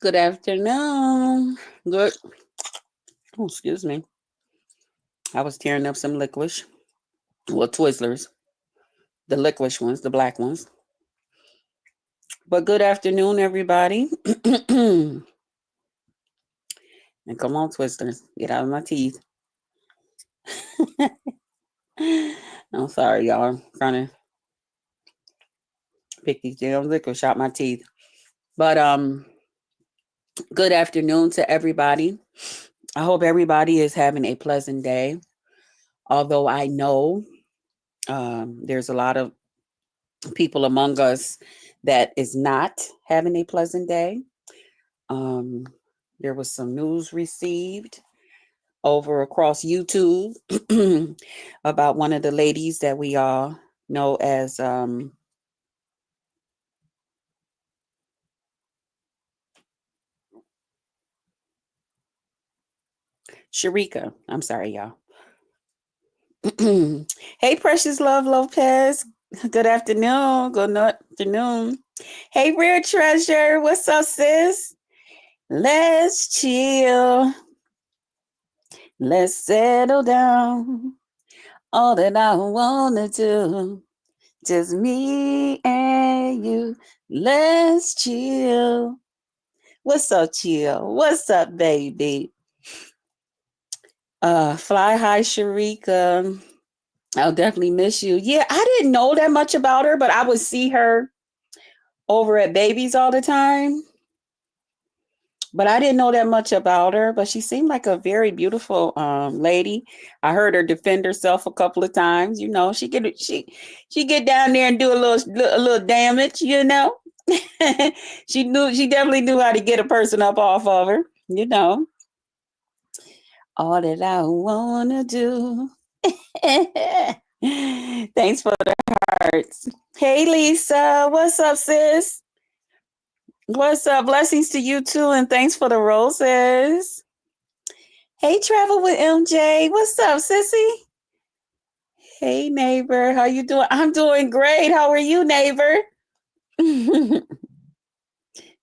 Good afternoon. Good. Oh, excuse me. I was tearing up some licorice. Well, Twizzlers. The licorice ones, the black ones. But good afternoon, everybody. And come on, Twizzlers. Get out of my teeth. I'm sorry, y'all. I'm trying to pick these damn licorice out my teeth. But good afternoon to everybody. I hope everybody is having a pleasant day. Although I know there's a lot of people among us that is not having a pleasant day. Um, there was some news received over across YouTube about one of the ladies that we all know as Sharika. I'm sorry, y'all. Hey, Precious Love Lopez. Good afternoon. Good afternoon. Hey, Rare Treasure. What's up, sis? Let's chill. Let's settle down. All that I wanna do, just me and you. Let's chill. What's up, chill? What's up, baby? Fly high, Sharika. I'll definitely miss you. Yeah, I didn't know that much about her, but I would see her over at Babies all the time. But I didn't know that much about her. But she seemed like a very beautiful lady. I heard her defend herself a couple of times. You know, she get down there and do a little damage. You know, she definitely knew how to get a person up off of her. You know, all that I wanna do. Thanks for the hearts. Hey Lisa, what's up, sis? What's up? Blessings to you too, and thanks for the roses. Hey, Travel with MJ. What's up, sissy? Hey, neighbor. How you doing? I'm doing great. How are you, neighbor?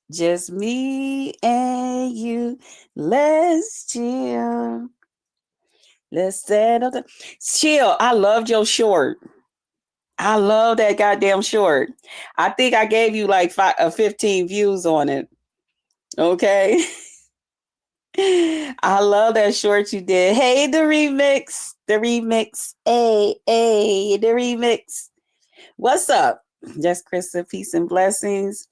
Just me and you. Let's chill. Let's settle the chill. I loved your short. I love that goddamn short. I think I gave you like 15 views on it. Okay. I love that short you did. Hey, the remix. The remix. Hey, the remix. What's up? Just Krista, peace and blessings.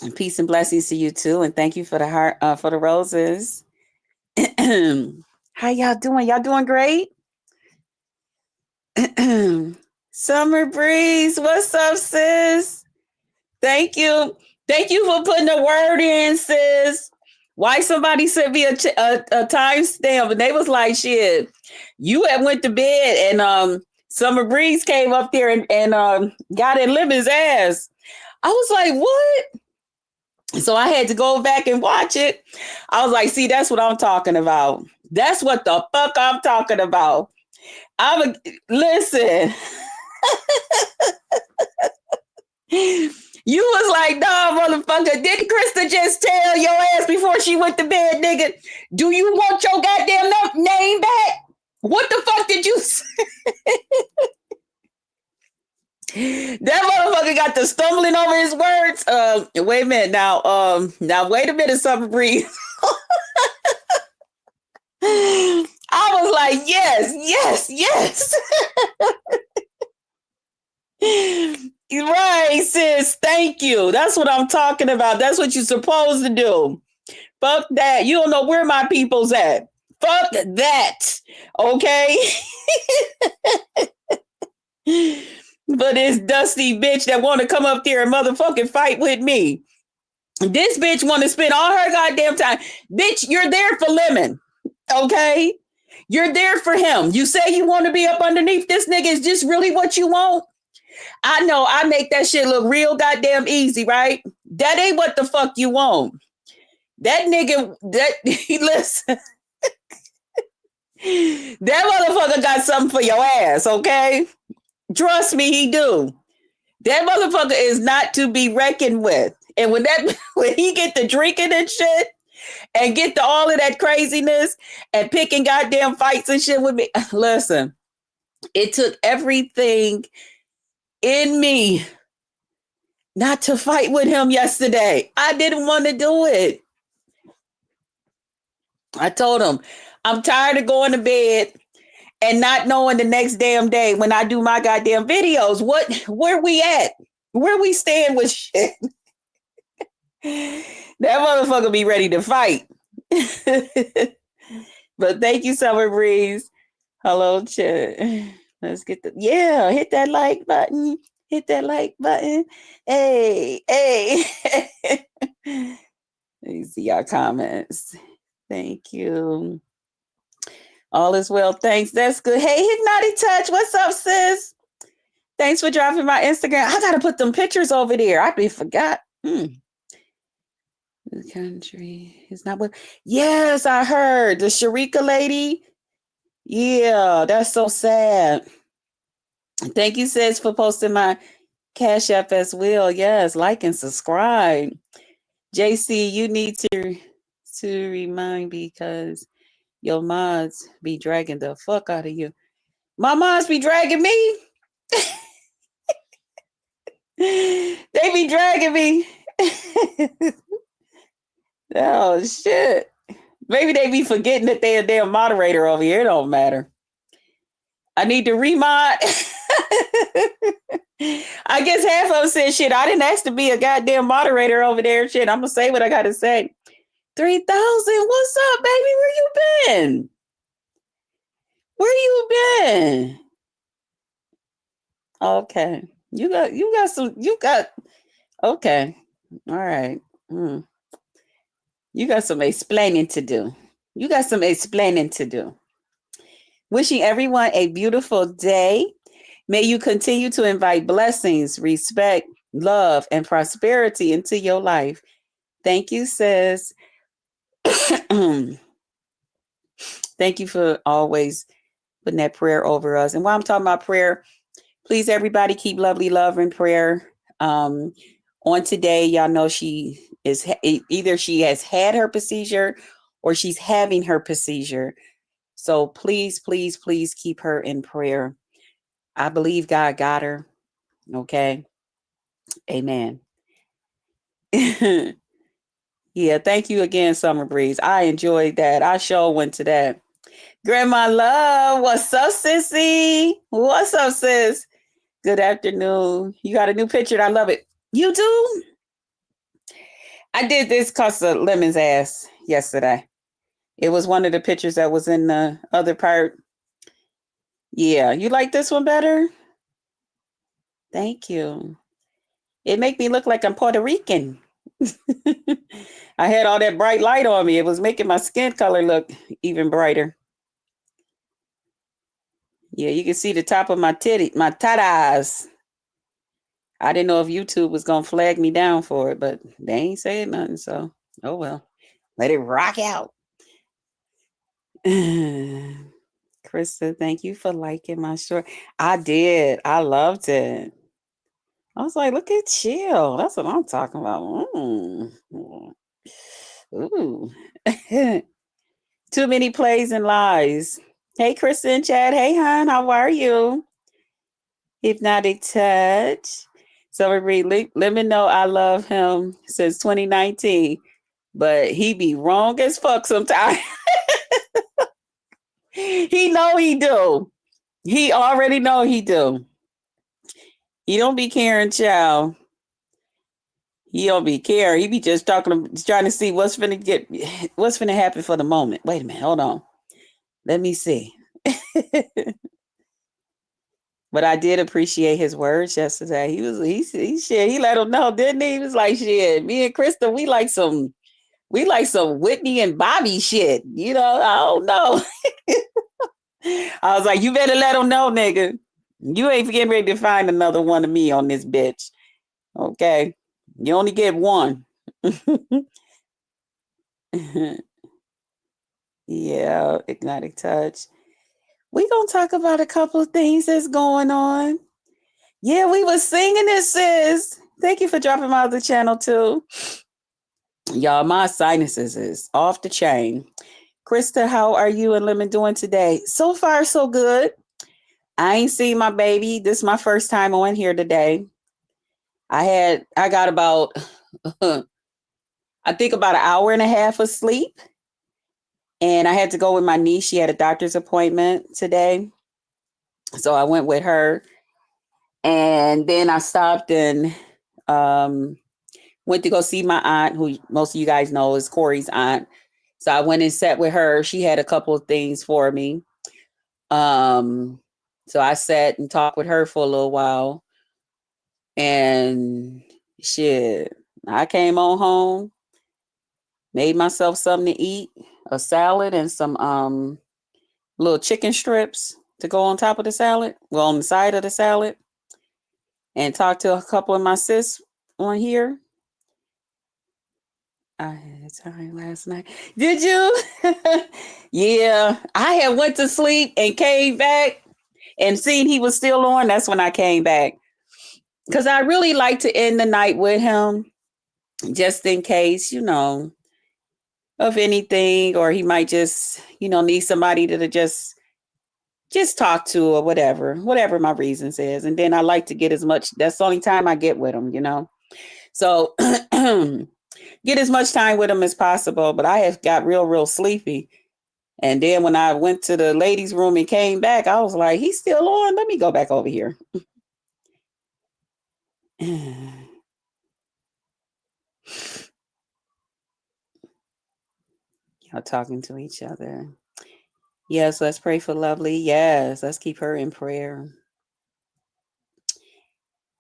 And peace and blessings to you too. And thank you for the heart for the roses. How y'all doing? Y'all doing great? Summer breeze. What's up, sis? Thank you. Thank you for putting the word in, sis. Why somebody sent me a timestamp and they was like, shit, you had went to bed and Summer Breeze came up there and got in Libby's ass. I was like, what? So I had to go back and watch it. I was like, see, that's what I'm talking about. That's what the fuck I'm talking about. Listen. You was like, nah, motherfucker. Didn't Krista just tell your ass before she went to bed, nigga? Do you want your goddamn name back? What the fuck did you say? That motherfucker got the stumbling over his words. Wait a minute now wait a minute, Summer Breeze. I was like, yes. Right, sis. Thank you. That's what I'm talking about. That's what you're supposed to do. Fuck that. You don't know where my people's at. Fuck that. Okay? But this dusty bitch that want to come up there and motherfucking fight with me. This bitch want to spend all her goddamn time. Bitch, you're there for Lemon. Okay? You're there for him. You say you want to be up underneath this nigga. Is this really what you want? I know I make that shit look real goddamn easy, right? That ain't what the fuck you want. That nigga, listen. That motherfucker got something for your ass, okay? Trust me, he do. That motherfucker is not to be reckoned with. And when he get to drinking and shit and get to all of that craziness and picking goddamn fights and shit with me, listen, it took everything in me not to fight with him yesterday. I didn't want to do it. I told him, I'm tired of going to bed and not knowing the next damn day when I do my goddamn videos. Where we at? Where we stand with shit? That motherfucker be ready to fight. But thank you, Summer Breeze. Hello, chat. Let's get hit that like button. Hit that like button. Hey. Let me see our comments. Thank you. All is well. Thanks. That's good. Hey, Hypnotic Touch. What's up, sis? Thanks for dropping my Instagram. I got to put them pictures over there. I forgot. The country is not what. Yes, I heard. The Sharika lady. Yeah, that's so sad. Thank you, sis, for posting my Cash App as well. Yes, like and subscribe. JC, you need to remind because your mods be dragging the fuck out of you. My mods be dragging me. They be dragging me. Oh, shit. Maybe they be forgetting that they're a damn moderator over here. It don't matter. I need to remod. I guess half of them said, shit, I didn't ask to be a goddamn moderator over there. Shit, I'm going to say what I got to say. 3,000. What's up, baby? Where you been? Okay. Okay. All right. You got some explaining to do. Wishing everyone a beautiful day. May you continue to invite blessings, respect, love, and prosperity into your life. Thank you, sis. Thank you for always putting that prayer over us. And while I'm talking about prayer, please, everybody, keep lovely love in prayer. On today, y'all know she is either she has had her procedure or she's having her procedure. So please, please, please keep her in prayer. I believe God got her. Okay. Amen. Yeah. Thank you again, Summer Breeze. I enjoyed that. I sure went to that. Grandma Love. What's up, sissy? What's up, sis? Good afternoon. You got a new picture. I love it. You do? I did this because of Lemon's ass yesterday. It was one of the pictures that was in the other part. Yeah. You like this one better? Thank you. It make me look like I'm Puerto Rican. I had all that bright light on me. It was making my skin color look even brighter. Yeah, you can see the top of my tatas. I didn't know if YouTube was going to flag me down for it, but they ain't saying nothing. So, oh well. Let it rock out. Krista, thank you for liking my short. I did. I loved it. I was like, look at chill. That's what I'm talking about. Ooh. Too many plays and lies. Hey, Krista and Chad. Hey, hon. How are you? Hypnotic Touch. So, let me know I love him since 2019, but he be wrong as fuck sometimes. He know he do. He already know he do. He don't be caring, child. He don't be caring. He be just trying to see what's finna happen for the moment. Wait a minute, hold on. Let me see. But I did appreciate his words yesterday. He let him know, didn't he? He was like, shit, me and Krista, we like some Whitney and Bobby shit. You know, I don't know. I was like, you better let him know, nigga. You ain't getting ready to find another one of me on this bitch. Okay. You only get one. Yeah, Hypnotic Touch. We gonna talk about a couple of things that's going on. Yeah, we was singing it, sis. Thank you for dropping by the channel too. Y'all, my sinuses is off the chain. Krista, how are you and Lemon doing today? So far, so good. I ain't seen my baby. This is my first time on here today. I got about I think about an hour and a half of sleep. And I had to go with my niece. She had a doctor's appointment today. So I went with her. And then I stopped and went to go see my aunt, who most of you guys know is Corey's aunt. So I went and sat with her. She had a couple of things for me. So I sat and talked with her for a little while. And shit, I came on home, made myself something to eat, a salad and some little chicken strips to go on top of the salad, well, on the side of the salad, and talked to a couple of my sis on here. I had time last night. Did you? Yeah, I had went to sleep and came back and seen he was still on. That's when I came back because I really like to end the night with him, just in case, of anything, or he might just, need somebody to just talk to or whatever my reasons is. And then I like to get as much. That's the only time I get with him. So get as much time with him as possible. But I have got real sleepy. And then when I went to the ladies' room and came back, I was like, he's still on. Let me go back over here. Y'all talking to each other. Yes, let's pray for Lovely. Yes, let's keep her in prayer.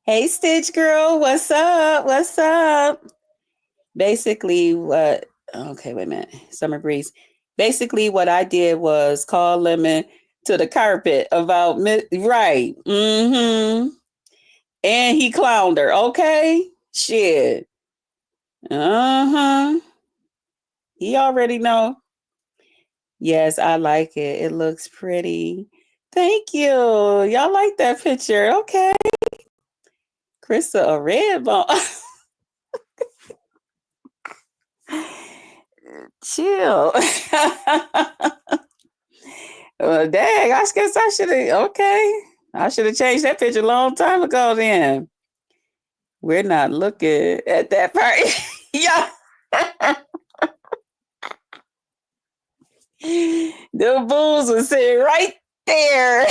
Hey, Stitch Girl, what's up? What's up? Basically, okay, wait a minute. Summer Breeze. Basically, what I did was call Lemon to the carpet about, right. Mm-hmm. And he clowned her. Okay. Shit. Uh-huh. He already know. Yes, I like it. It looks pretty. Thank you. Y'all like that picture. Okay. Krista, a red bone. Chill. Well, dang, I guess I should have, okay. I should have changed that picture a long time ago then. We're not looking at that part. Yeah. The bulls were sitting right there.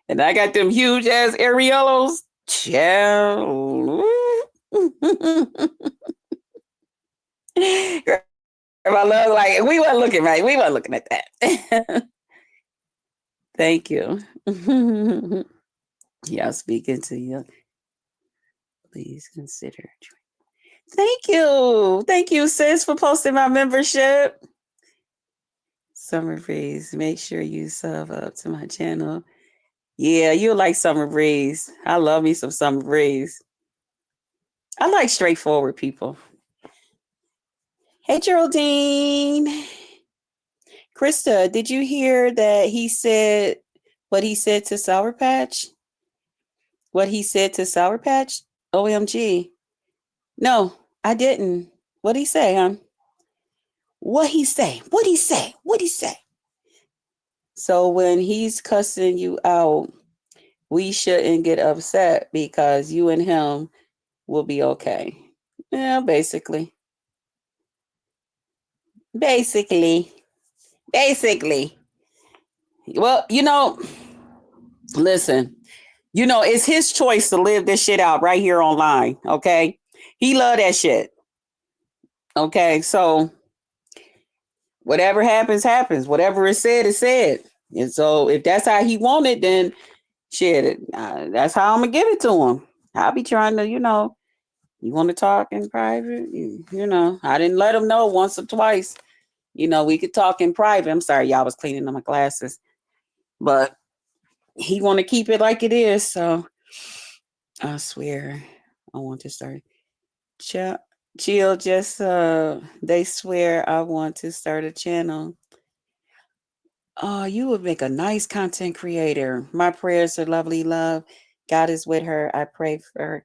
And I got them huge ass areolas. Chill. I love, like, we weren't looking right. We weren't looking at that. Thank you. Yeah, speaking to you. Please consider. Thank you. Thank you, sis, for posting my membership. Summer Breeze. Make sure you sub up to my channel. Yeah, you like Summer Breeze. I love me some Summer Breeze. I like straightforward people. Hey, Geraldine. Krista, did you hear that he said what he said to Sour Patch? What he said to Sour Patch? OMG. No, I didn't. What'd he say, huh? What he say? What'd he say? What'd he say? So when he's cussing you out, we shouldn't get upset because you and him will be okay. Yeah, basically. Basically. Well, listen, it's his choice to live this shit out right here online, okay? He love that shit. Okay, so whatever happens, happens. Whatever is said, is said. And so if that's how he wanted, then shit, that's how I'm gonna give it to him. I'll be trying to, you want to talk in private? I didn't let him know once or twice. We could talk in private. I'm sorry, y'all was cleaning up my glasses. But he want to keep it like it is. So I swear I want to start. Chill, just they swear I want to start a channel. Oh, you would make a nice content creator. My prayers are lovely love. God is with her. I pray for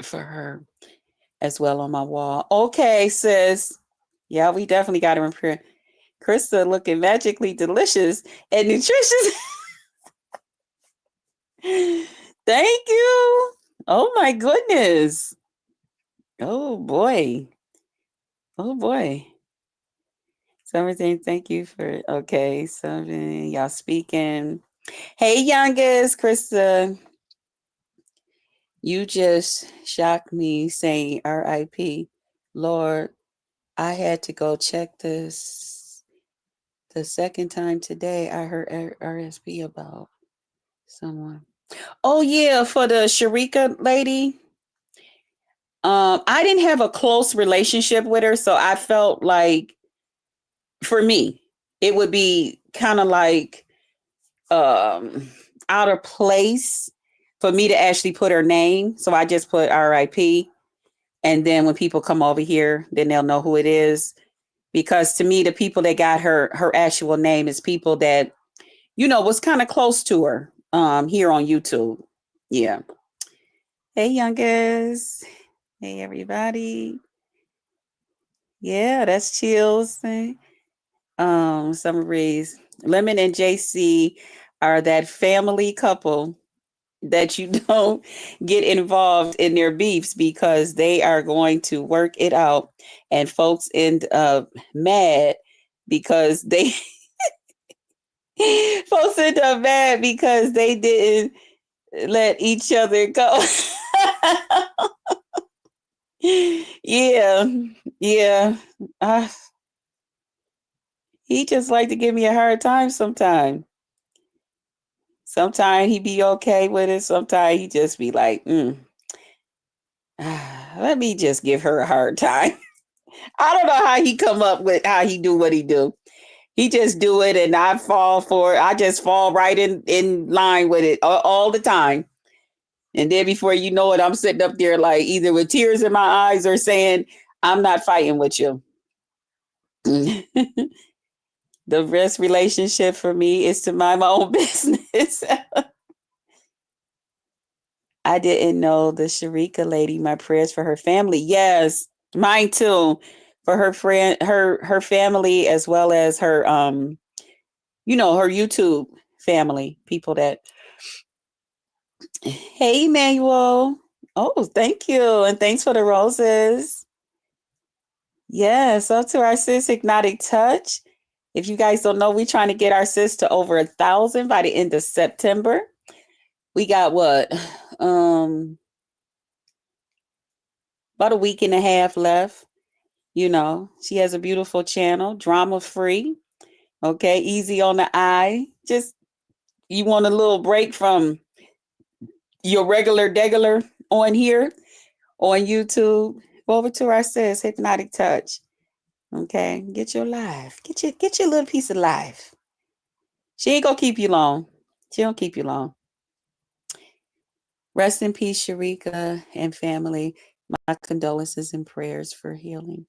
for her as well on my wall. Okay, sis. Yeah, we definitely got her in prayer. Krista looking magically delicious and nutritious. Thank you. Oh my goodness. Oh boy. Oh boy. Something, thank you for okay. Something y'all speaking. Hey youngest, Krista. You just shocked me saying RIP. Lord, I had to go check this the second time today. I heard RSP about someone. Oh yeah, for the Sharika lady. I didn't have a close relationship with her, so I felt like for me, it would be kind of like out of place for me to actually put her name. So I just put RIP. And then when people come over here, then they'll know who it is. Because to me, the people that got her actual name is people that, was kind of close to her here on YouTube. Yeah. Hey youngest. Hey everybody. Yeah, that's chills. Summer Breeze. Lemon and JC are that family couple that you don't get involved in their beefs because they are going to work it out. And folks end up mad because they folks end up mad because they didn't let each other go. Yeah, yeah. Uh, he just like to give me a hard time sometimes. Sometimes he be okay with it. Sometimes he just be like, let me just give her a hard time. I don't know how he come up with how he do what he do. He just do it and I fall for it. I just fall right in line with it all the time. And then before you know it, I'm sitting up there like either with tears in my eyes or saying, I'm not fighting with you. The best relationship for me is to mind my own business. I didn't know the Sharika lady. My prayers for her family. Yes, mine too. For her friend, her family, as well as her her YouTube family, people that. Hey, Emmanuel. Oh, thank you, and thanks for the roses. Yes, up to our sis Hypnotic Touch. If you guys don't know, we're trying to get our sis to over 1,000 by the end of September. We got what? About a week and a half left. She has a beautiful channel, drama free. Okay, easy on the eye. Just you want a little break from your regular on here on YouTube. Go over to our sis Hypnotic Touch. Okay, get your life. Get your little piece of life. She ain't gonna keep you long. She don't keep you long. Rest in peace, Sharika and family. My condolences and prayers for healing.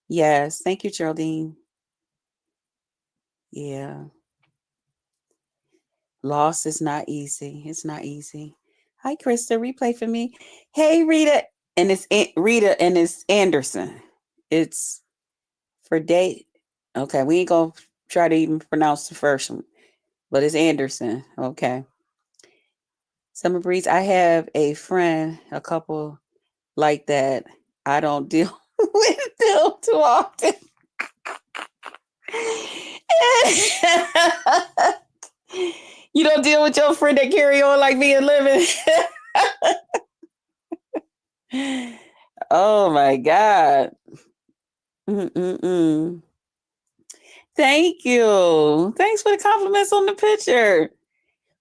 Yes, thank you, Geraldine. Yeah. Loss is not easy. It's not easy. Hi, Krista. Replay for me. Hey, Rita. And it's Rita and it's Anderson. It's for date. Okay, we ain't gonna try to even pronounce the first one, but it's Anderson. Okay. Summer Breeze. I have a friend, a couple like that. I don't deal with them too often. You don't deal with your friend that carry on like me and living. Oh my God. Mm-mm-mm. Thank you. Thanks for the compliments on the picture.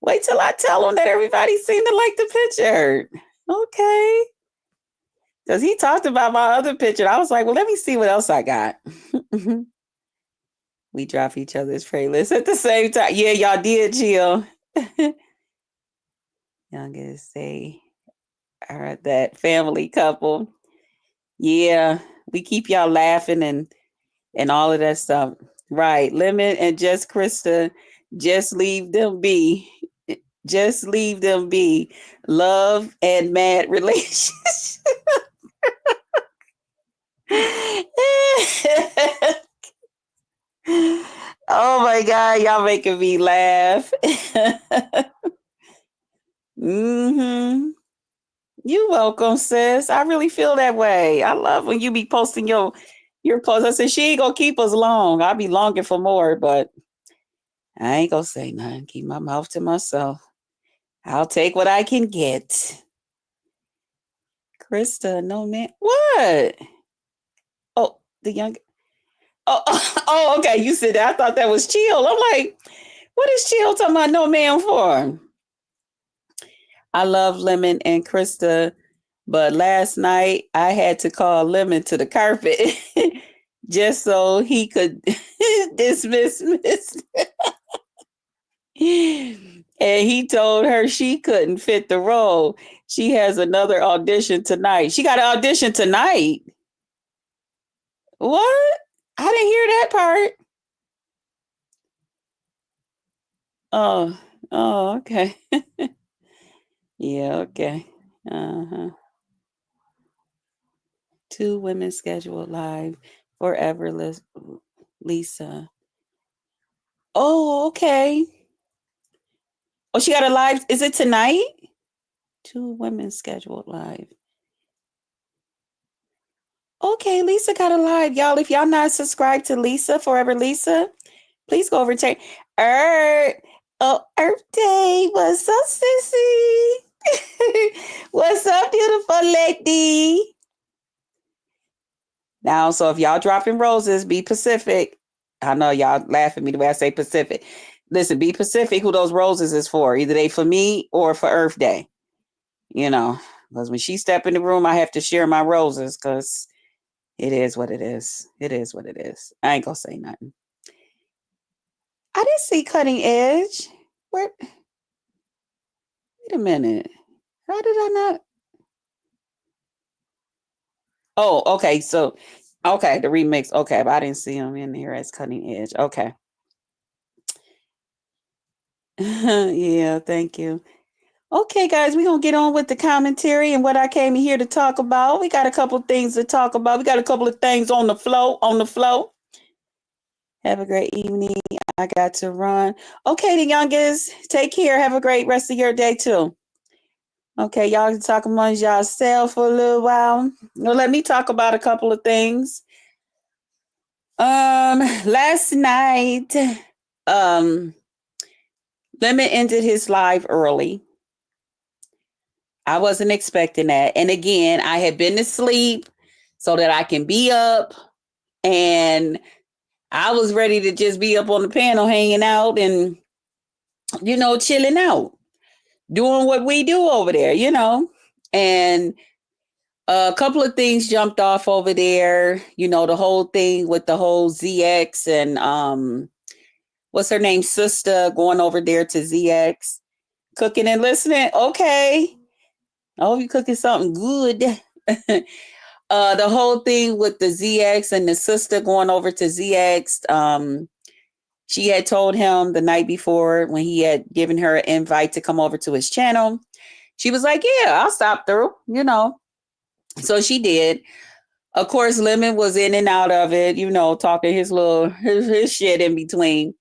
Wait till I tell them that everybody seemed to like the picture. Okay. Because he talked about my other picture. I was like, well, let me see what else I got. We drop each other's playlists at the same time. Yeah, y'all did, Jill. Youngest, they are that family couple. Yeah, we keep y'all laughing and and all of that stuff. Right. Lemon and just Krista, just leave them be. Just leave them be. Love and mad relations. Oh my God, y'all making me laugh. hmm You welcome, sis. I really feel that way. I love when you be posting your posts. I said she ain't gonna keep us long. I'll be longing for more, but I ain't gonna say nothing. Keep my mouth to myself. I'll take what I can get. Krista, no man. What? Oh, the young. Oh, oh, okay. You said that. I thought that was chill. I'm like, what is chill talking about no man for? I love Lemon and Krista, but last night I had to call Lemon to the carpet just so he could dismiss Miss. And he told her she couldn't fit the role. She has another audition tonight. She got an audition tonight. What? I didn't hear that part. Oh, oh, okay. Yeah, okay. Uh-huh. Two women scheduled live forever. Lisa. Oh, okay. Oh, she got a live. Is it tonight? Two women scheduled live. Okay, Lisa got a live. Y'all, if y'all not subscribed to Lisa, Forever Lisa, please go over to Earth. Oh, Earth Day. What's up, sissy? What's up, beautiful lady? Now, so if y'all dropping roses, be Pacific. I know y'all laugh at me the way I say Pacific. Listen, be Pacific who those roses is for. Either they for me or for Earth Day. You know, because when she step in the room, I have to share my roses because it is what it is. It is what it is. I ain't gonna say nothing. I didn't see Cutting Edge. Where? Wait a minute. How did I not? Oh, okay. So, okay, the remix. Okay, but I didn't see him in here as Cutting Edge. Okay. Yeah, thank you. Okay, guys, we're going to get on with the commentary and what I came here to talk about. We got a couple of things to talk about. We got a couple of things on the flow, Have a great evening. I got to run. Okay, the youngest, take care. Have a great rest of your day, too. Okay, y'all can talk amongst yourself for a little while. Well, let me talk about a couple of things. Last night, um, Lemon ended his live early. I wasn't expecting that. And again, I had been to sleep so that I can be up. And I was ready to just be up on the panel hanging out and, chilling out, doing what we do over there, And a couple of things jumped off over there. The whole thing with the whole ZX and what's her name? Sister going over there to ZX, cooking and listening. Okay. I hope you're cooking something good. The whole thing with the ZX and the sister going over to ZX. She had told him the night before when he had given her an invite to come over to his channel. She was like, yeah, I'll stop through, So she did. Of course, Lemon was in and out of it, talking his shit in between.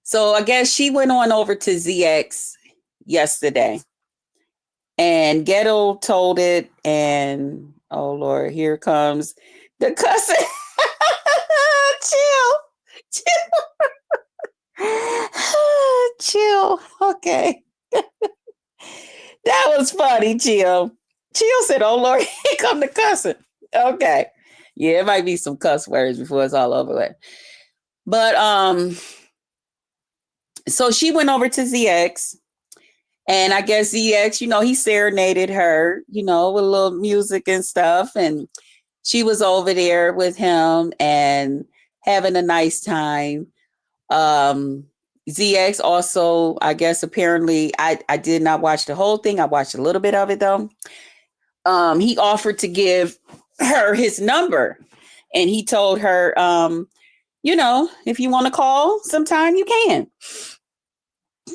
So I guess she went on over to ZX yesterday. And Ghetto told it, and oh Lord, here comes the cussing. Chill. Chill. Okay. That was funny, Chill. Chill said, oh Lord, here come the cussing. Okay. Yeah, it might be some cuss words before it's all over with. But so she went over to ZX. And I guess ZX, he serenaded her, with a little music and stuff. And she was over there with him and having a nice time. ZX also, I guess, apparently, I did not watch the whole thing. I watched a little bit of it, though. He offered to give her his number. And he told her, if you want to call sometime, you can.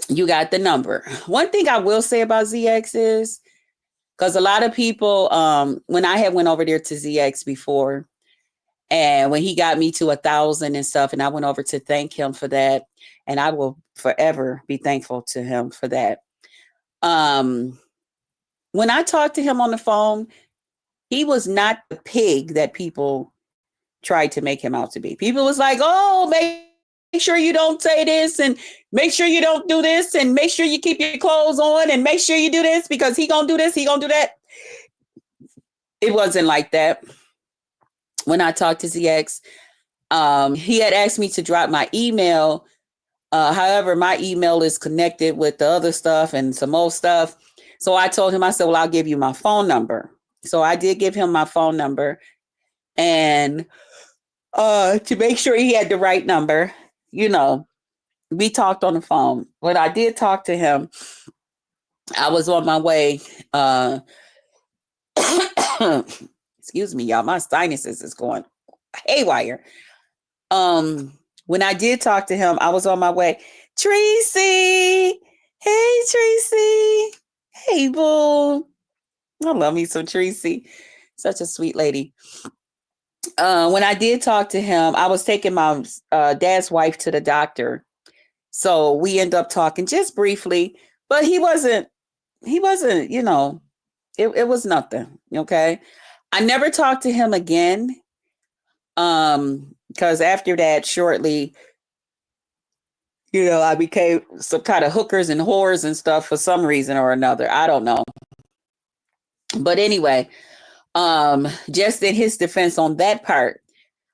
You got the number. One thing I will say about ZX is, because a lot of people, when I had went over there to ZX before, and when he got me to 1,000 and stuff, and I went over to thank him for that, and I will forever be thankful to him for that. When I talked to him on the phone, he was not the pig that people tried to make him out to be. People was like, oh, make sure you don't say this, and make sure you don't do this, and make sure you keep your clothes on, and make sure you do this because he gonna do this, he gonna do that. It wasn't like that. When I talked to ZX, he had asked me to drop my email. However, my email is connected with the other stuff and some old stuff. So I told him, I said, well, I'll give you my phone number. So I did give him my phone number, and to make sure he had the right number, we talked on the phone. When I did talk to him, I was on my way. Excuse me, y'all. My sinuses is going haywire. When I did talk to him, I was on my way. Tracy, hey Tracy, hey boo. I love me some Tracy. Such a sweet lady. When I did talk to him, I was taking my dad's wife to the doctor. So we end up talking just briefly, but he wasn't, it was nothing. Okay. I never talked to him again. Because after that, shortly, I became some kind of hookers and whores and stuff for some reason or another. I don't know. But anyway, just in his defense on that part,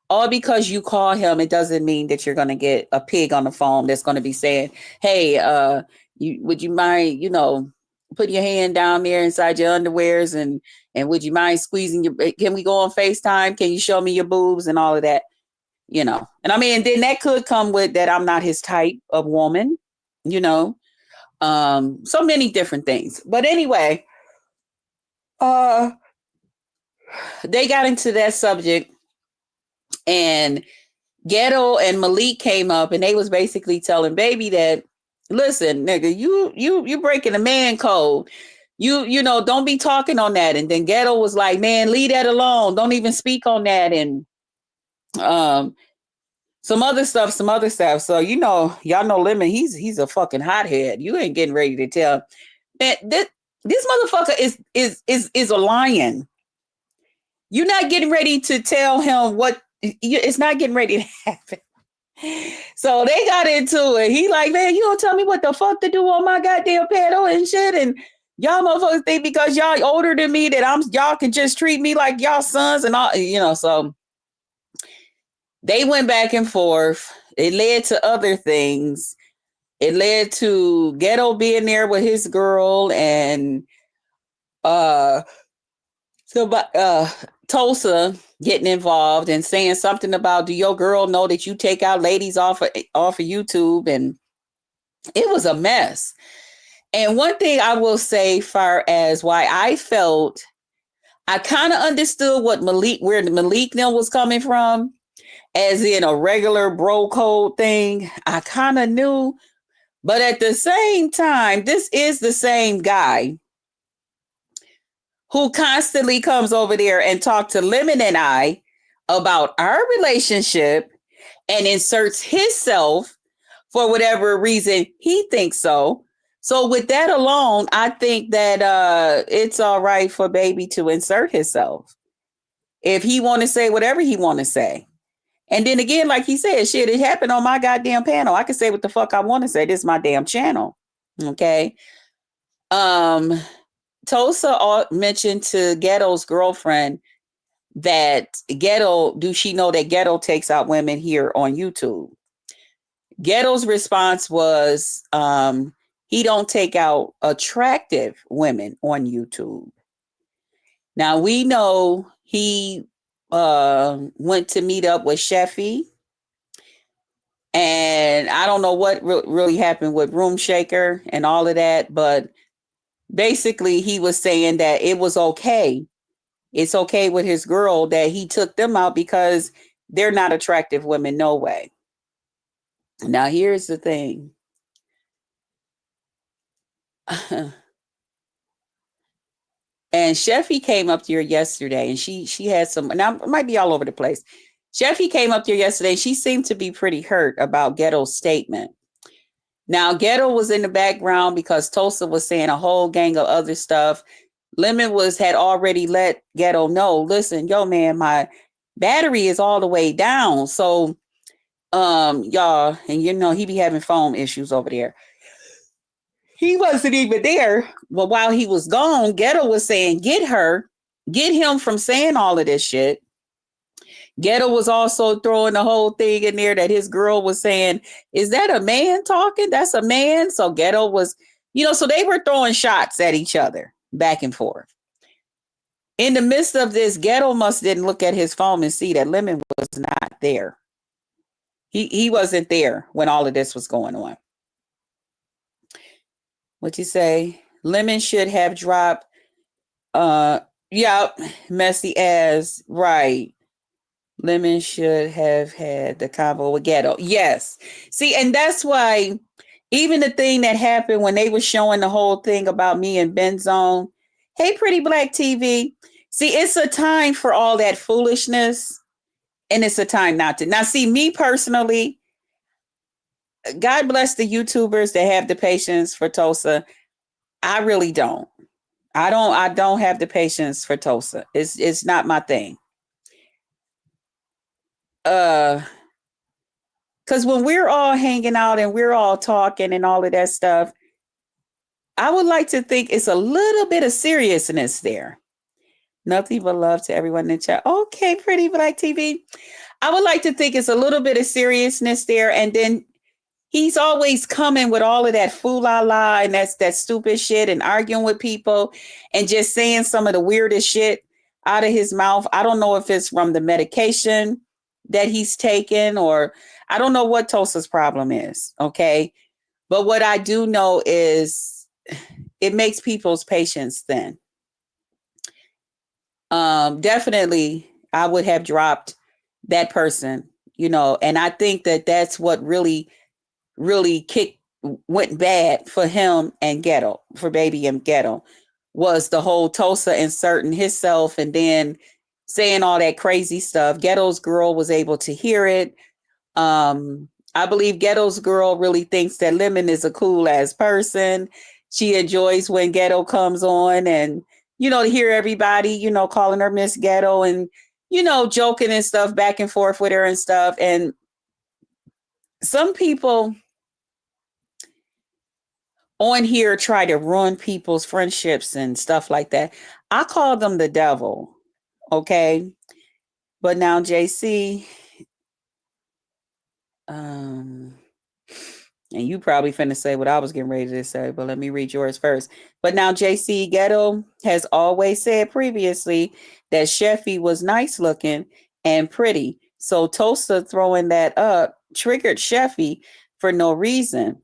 all because you call him, it doesn't mean that you're going to get a pig on the phone that's going to be saying, hey, would you mind, put your hand down there inside your underwears and would you mind squeezing can we go on FaceTime? Can you show me your boobs and all of that? And I mean, then that could come with that I'm not his type of woman, so many different things. But anyway, they got into that subject, and Ghetto and Malik came up, and they was basically telling Baby that, listen, nigga, you breaking the man code. Don't be talking on that. And then Ghetto was like, man, leave that alone. Don't even speak on that. And some other stuff. So, y'all know Lemon, he's a fucking hothead. You ain't getting ready to tell. Man, this motherfucker is a lion. You're not getting ready to tell him what, it's not getting ready to happen. So they got into it. He like, man, you don't tell me what the fuck to do on my goddamn pedal and shit. And y'all motherfuckers think because y'all older than me that y'all can just treat me like y'all sons and all, so they went back and forth. It led to other things. It led to Ghetto being there with his girl and Tulsa getting involved and saying something about, do your girl know that you take out ladies off of YouTube? And it was a mess. And one thing I will say, far as why I felt, I kind of understood where the Malik now was coming from, as in a regular bro code thing. I kind of knew, but at the same time, this is the same guy who constantly comes over there and talk to Lemon and I about our relationship and inserts himself for whatever reason he thinks so. So with that alone, I think that it's all right for Baby to insert himself if he want to say whatever he want to say. And then again, like he said, shit, it happened on my goddamn panel. I can say what the fuck I want to say. This is my damn channel. Okay. Tulsa mentioned to Ghetto's girlfriend that do she know that Ghetto takes out women here on YouTube? Ghetto's response was, he don't take out attractive women on YouTube. Now we know he went to meet up with Sheffy, and I don't know what really happened with Room Shaker and all of that, but basically he was saying that it was okay it's okay with his girl that he took them out because they're not attractive women, no way. Now, here's the thing. And Sheffy came up here yesterday, and she had some. Now it might be all over the place. Sheffy came up here yesterday. She seemed to be pretty hurt about Ghetto's statement. Now Ghetto was in the background because Tulsa was saying a whole gang of other stuff. Lemon had already let Ghetto know, listen, yo man, my battery is all the way down. So y'all, and you know he be having phone issues over there. He wasn't even there. But while he was gone, Ghetto was saying, get him from saying all of this shit. Ghetto was also throwing the whole thing in there that his girl was saying, is that a man talking? That's a man. So Ghetto was, so they were throwing shots at each other back and forth. In the midst of this, Ghetto must didn't look at his phone and see that Lemon was not there. He wasn't there when all of this was going on. What you say? Lemon should have dropped. Yep, messy ass. Right. Lemon should have had the convo with Ghetto. Yes. See, and that's why even the thing that happened when they were showing the whole thing about me and Benzone. Hey, Pretty Black TV. See, it's a time for all that foolishness, and it's a time not to. Now, see, me personally, God bless the YouTubers that have the patience for Tulsa. I really don't. I don't have the patience for Tulsa. It's not my thing. Because when we're all hanging out and we're all talking and all of that stuff, I would like to think it's a little bit of seriousness there. Nothing but love to everyone in the chat. Okay, Pretty Black TV. I would like to think it's a little bit of seriousness there. And then he's always coming with all of that foo-la-la and that stupid shit and arguing with people and just saying some of the weirdest shit out of his mouth. I don't know if it's from the medication that he's taken, or I don't know what Tulsa's problem is. Okay. But what I do know is it makes people's patience thin. Definitely I would have dropped that person, and I think that that's what really went bad for him and Ghetto, for Baby and Ghetto, was the whole Tulsa inserting himself and then saying all that crazy stuff. Ghetto's girl was able to hear it. I believe Ghetto's girl really thinks that Lemon is a cool ass person. She enjoys when Ghetto comes on and, to hear everybody, calling her Miss Ghetto and, joking and stuff back and forth with her and stuff. And some people on here try to ruin people's friendships and stuff like that. I call them the devil. Okay. But now JC, and you probably finna say what I was getting ready to say, but let me read yours first. But now JC, Ghetto has always said previously that Sheffy was nice looking and pretty. So Tulsa throwing that up triggered Sheffy for no reason.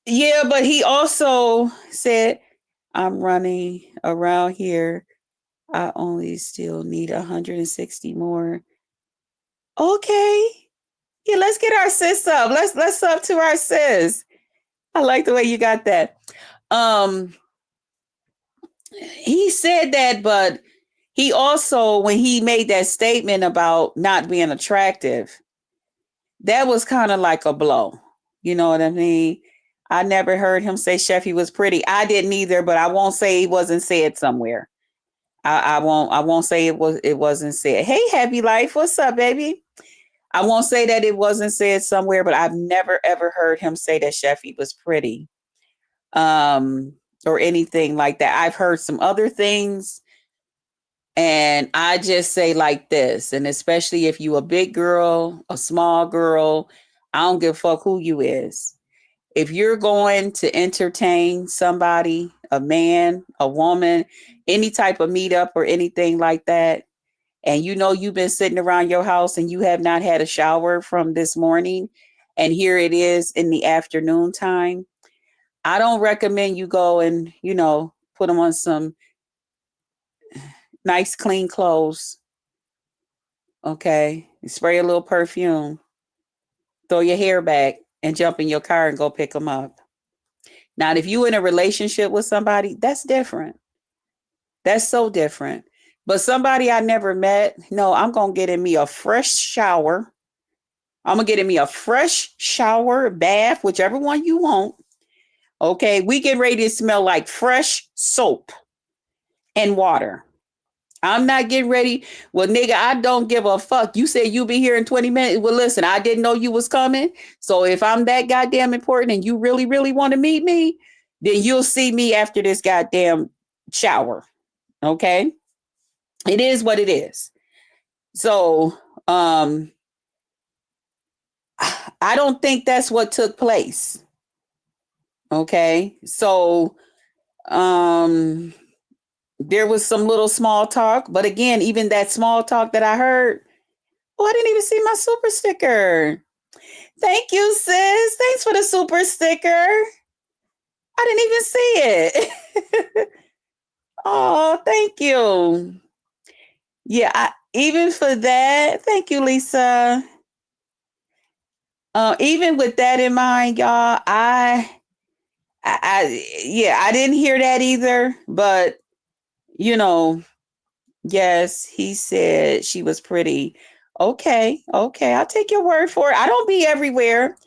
Yeah, but he also said, I'm running around here. I only still need 160 more. Okay. Yeah, let's get our sis up. Let's up to our sis. I like the way you got that. He said that, but he also, when he made that statement about not being attractive, that was kind of like a blow. You know what I mean? I never heard him say Sheffy was pretty. I didn't either, but I won't say it wasn't said somewhere. I won't say it wasn't said. Hey, Happy Life, what's up, baby? I won't say that it wasn't said somewhere, but I've never ever heard him say that Sheffy was pretty. Or anything like that. I've heard some other things, and I just say like this, and especially if you a big girl, a small girl, I don't give a fuck who you is. If you're going to entertain somebody, a man, a woman, any type of meetup or anything like that, and you've been sitting around your house and you have not had a shower from this morning, and here it is in the afternoon time, I don't recommend you go and, put them on some nice clean clothes. Okay. You spray a little perfume, throw your hair back, and jump in your car and go pick them up. Now, if you in a relationship with somebody, that's different. That's so different. But somebody I never met, no, I'm gonna get in me a fresh shower. I'm gonna get in me a fresh shower, bath, whichever one you want. Okay, we get ready to smell like fresh soap and water. I'm not getting ready. Well, nigga, I don't give a fuck. You said you be here in 20 minutes. Well, listen, I didn't know you was coming. So if I'm that goddamn important and you really, really want to meet me, then you'll see me after this goddamn shower. Okay? It is what it is. So, I don't think that's what took place. Okay? So, um there was some little small talk, but again, even that small talk that I heard, oh, I didn't even see my super sticker. Thank you, sis. Thanks for the super sticker. I didn't even see it. Oh, thank you. Yeah, even for that, thank you, Lisa. Even with that in mind, y'all, yeah, I didn't hear that either. But you know, yes, he said she was pretty. Okay, okay, I'll take your word for it. I don't be everywhere.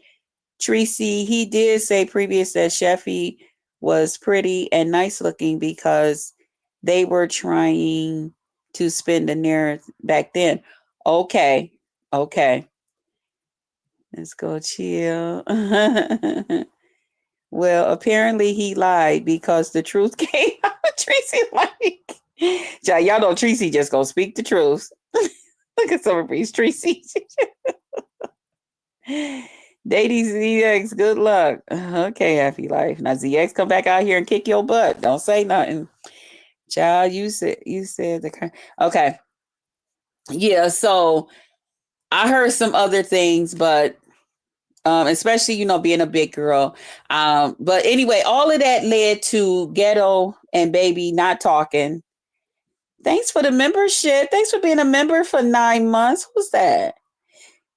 Tracy, he did say previous that Sheffy was pretty and nice looking because they were trying to spin the narrative back then. Okay, okay, let's go chill. Well, apparently he lied because the truth came out. Tracy like, y'all know Tracy just gonna speak the truth. Look at Summer Breeze, Tracy. Dating ZX, good luck. Okay, happy life. Now ZX come back out here and kick your butt. Don't say nothing. Child, you said the okay. Yeah, so I heard some other things, but especially, being a big girl. But anyway, all of that led to Ghetto and Baby not talking. Thanks for the membership. Thanks for being a member for 9 months. Who's that?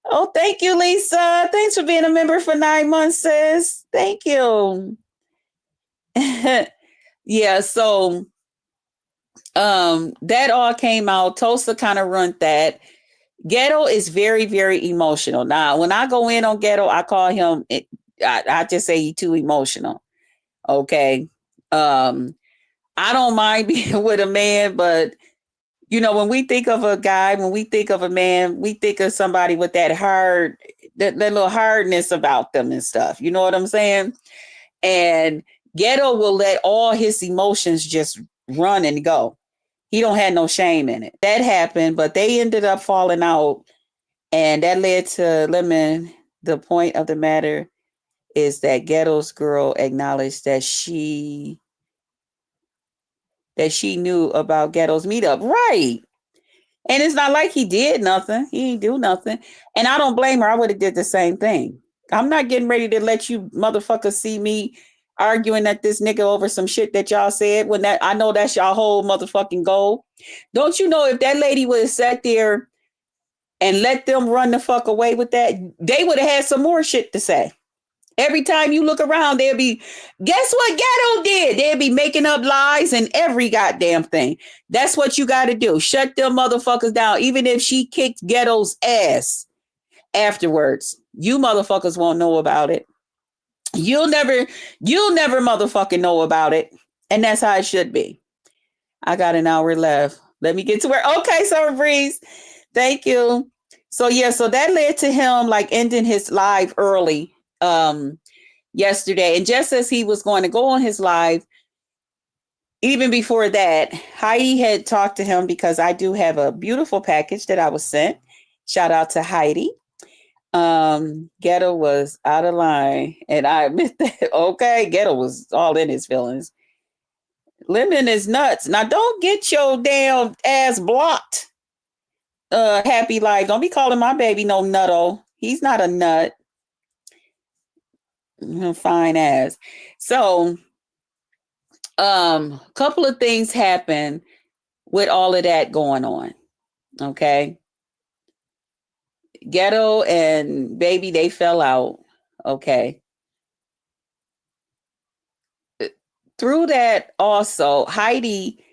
Oh, thank you, Lisa. Thanks for being a member for 9 months, sis. Thank you. Yeah, so that all came out. Tosa kind of run that. Ghetto is very, very emotional. Now, when I go in on Ghetto, I call him, I just say he's too emotional. Okay. I don't mind being with a man, but when we think of a guy, when we think of a man, we think of somebody with that little hardness about them and stuff. You know what I'm saying? And Ghetto will let all his emotions just run and go. He don't have no shame in it. That happened, but they ended up falling out, and that led to Lemon. The point of the matter is that Ghetto's girl acknowledged that she knew about Ghetto's meetup. Right. And it's not like he did nothing. He didn't do nothing. And I don't blame her. I would have did the same thing. I'm not getting ready to let you motherfuckers see me arguing at this nigga over some shit that y'all said when I know that's y'all whole motherfucking goal. Don't you know if that lady would have sat there and let them run the fuck away with that, they would have had some more shit to say. Every time you look around, they'll be, guess what Ghetto did? They'll be making up lies and every goddamn thing. That's what you got to do. Shut them motherfuckers down. Even if she kicked Ghetto's ass afterwards, you motherfuckers won't know about it. You'll never motherfucking know about it. And that's how it should be. I got an hour left. Let me get to where. Okay, Summer Breeze. Thank you. So yeah, so that led to him like ending his live early yesterday. And just as he was going to go on his live, even before that, Heidi had talked to him because I do have a beautiful package that I was sent. Shout out to Heidi. Ghetto was out of line, and I admit that. Okay, Ghetto was all in his feelings. Lemon is nuts. Now don't get your damn ass blocked. Happy life. Don't be calling my baby no nutto. He's not a nut. Fine ass. So, couple of things happened with all of that going on. Okay. Ghetto and Baby, they fell out. Okay. Through that also, Heidi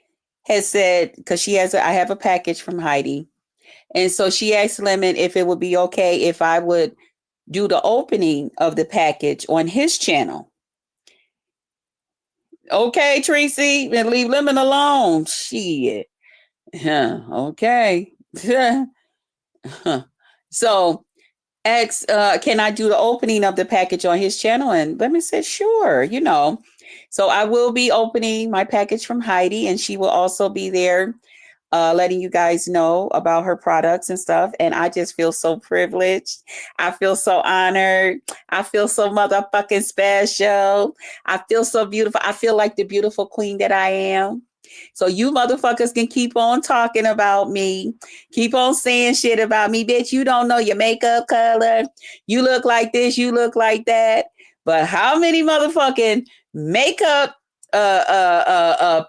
has said, because I have a package from Heidi. And so she asked Lemon if it would be okay if I would do the opening of the package on his channel. Okay, Tracy, and leave Lemon alone. Shit. Okay. So asked, can I do the opening of the package on his channel? And Lemon said, sure, So I will be opening my package from Heidi, and she will also be there letting you guys know about her products and stuff. And I just feel so privileged. I feel so honored. I feel so motherfucking special. I feel so beautiful. I feel like the beautiful queen that I am. So you motherfuckers can keep on talking about me. Keep on saying shit about me. Bitch, you don't know your makeup color. You look like this. You look like that. But how many motherfucking makeup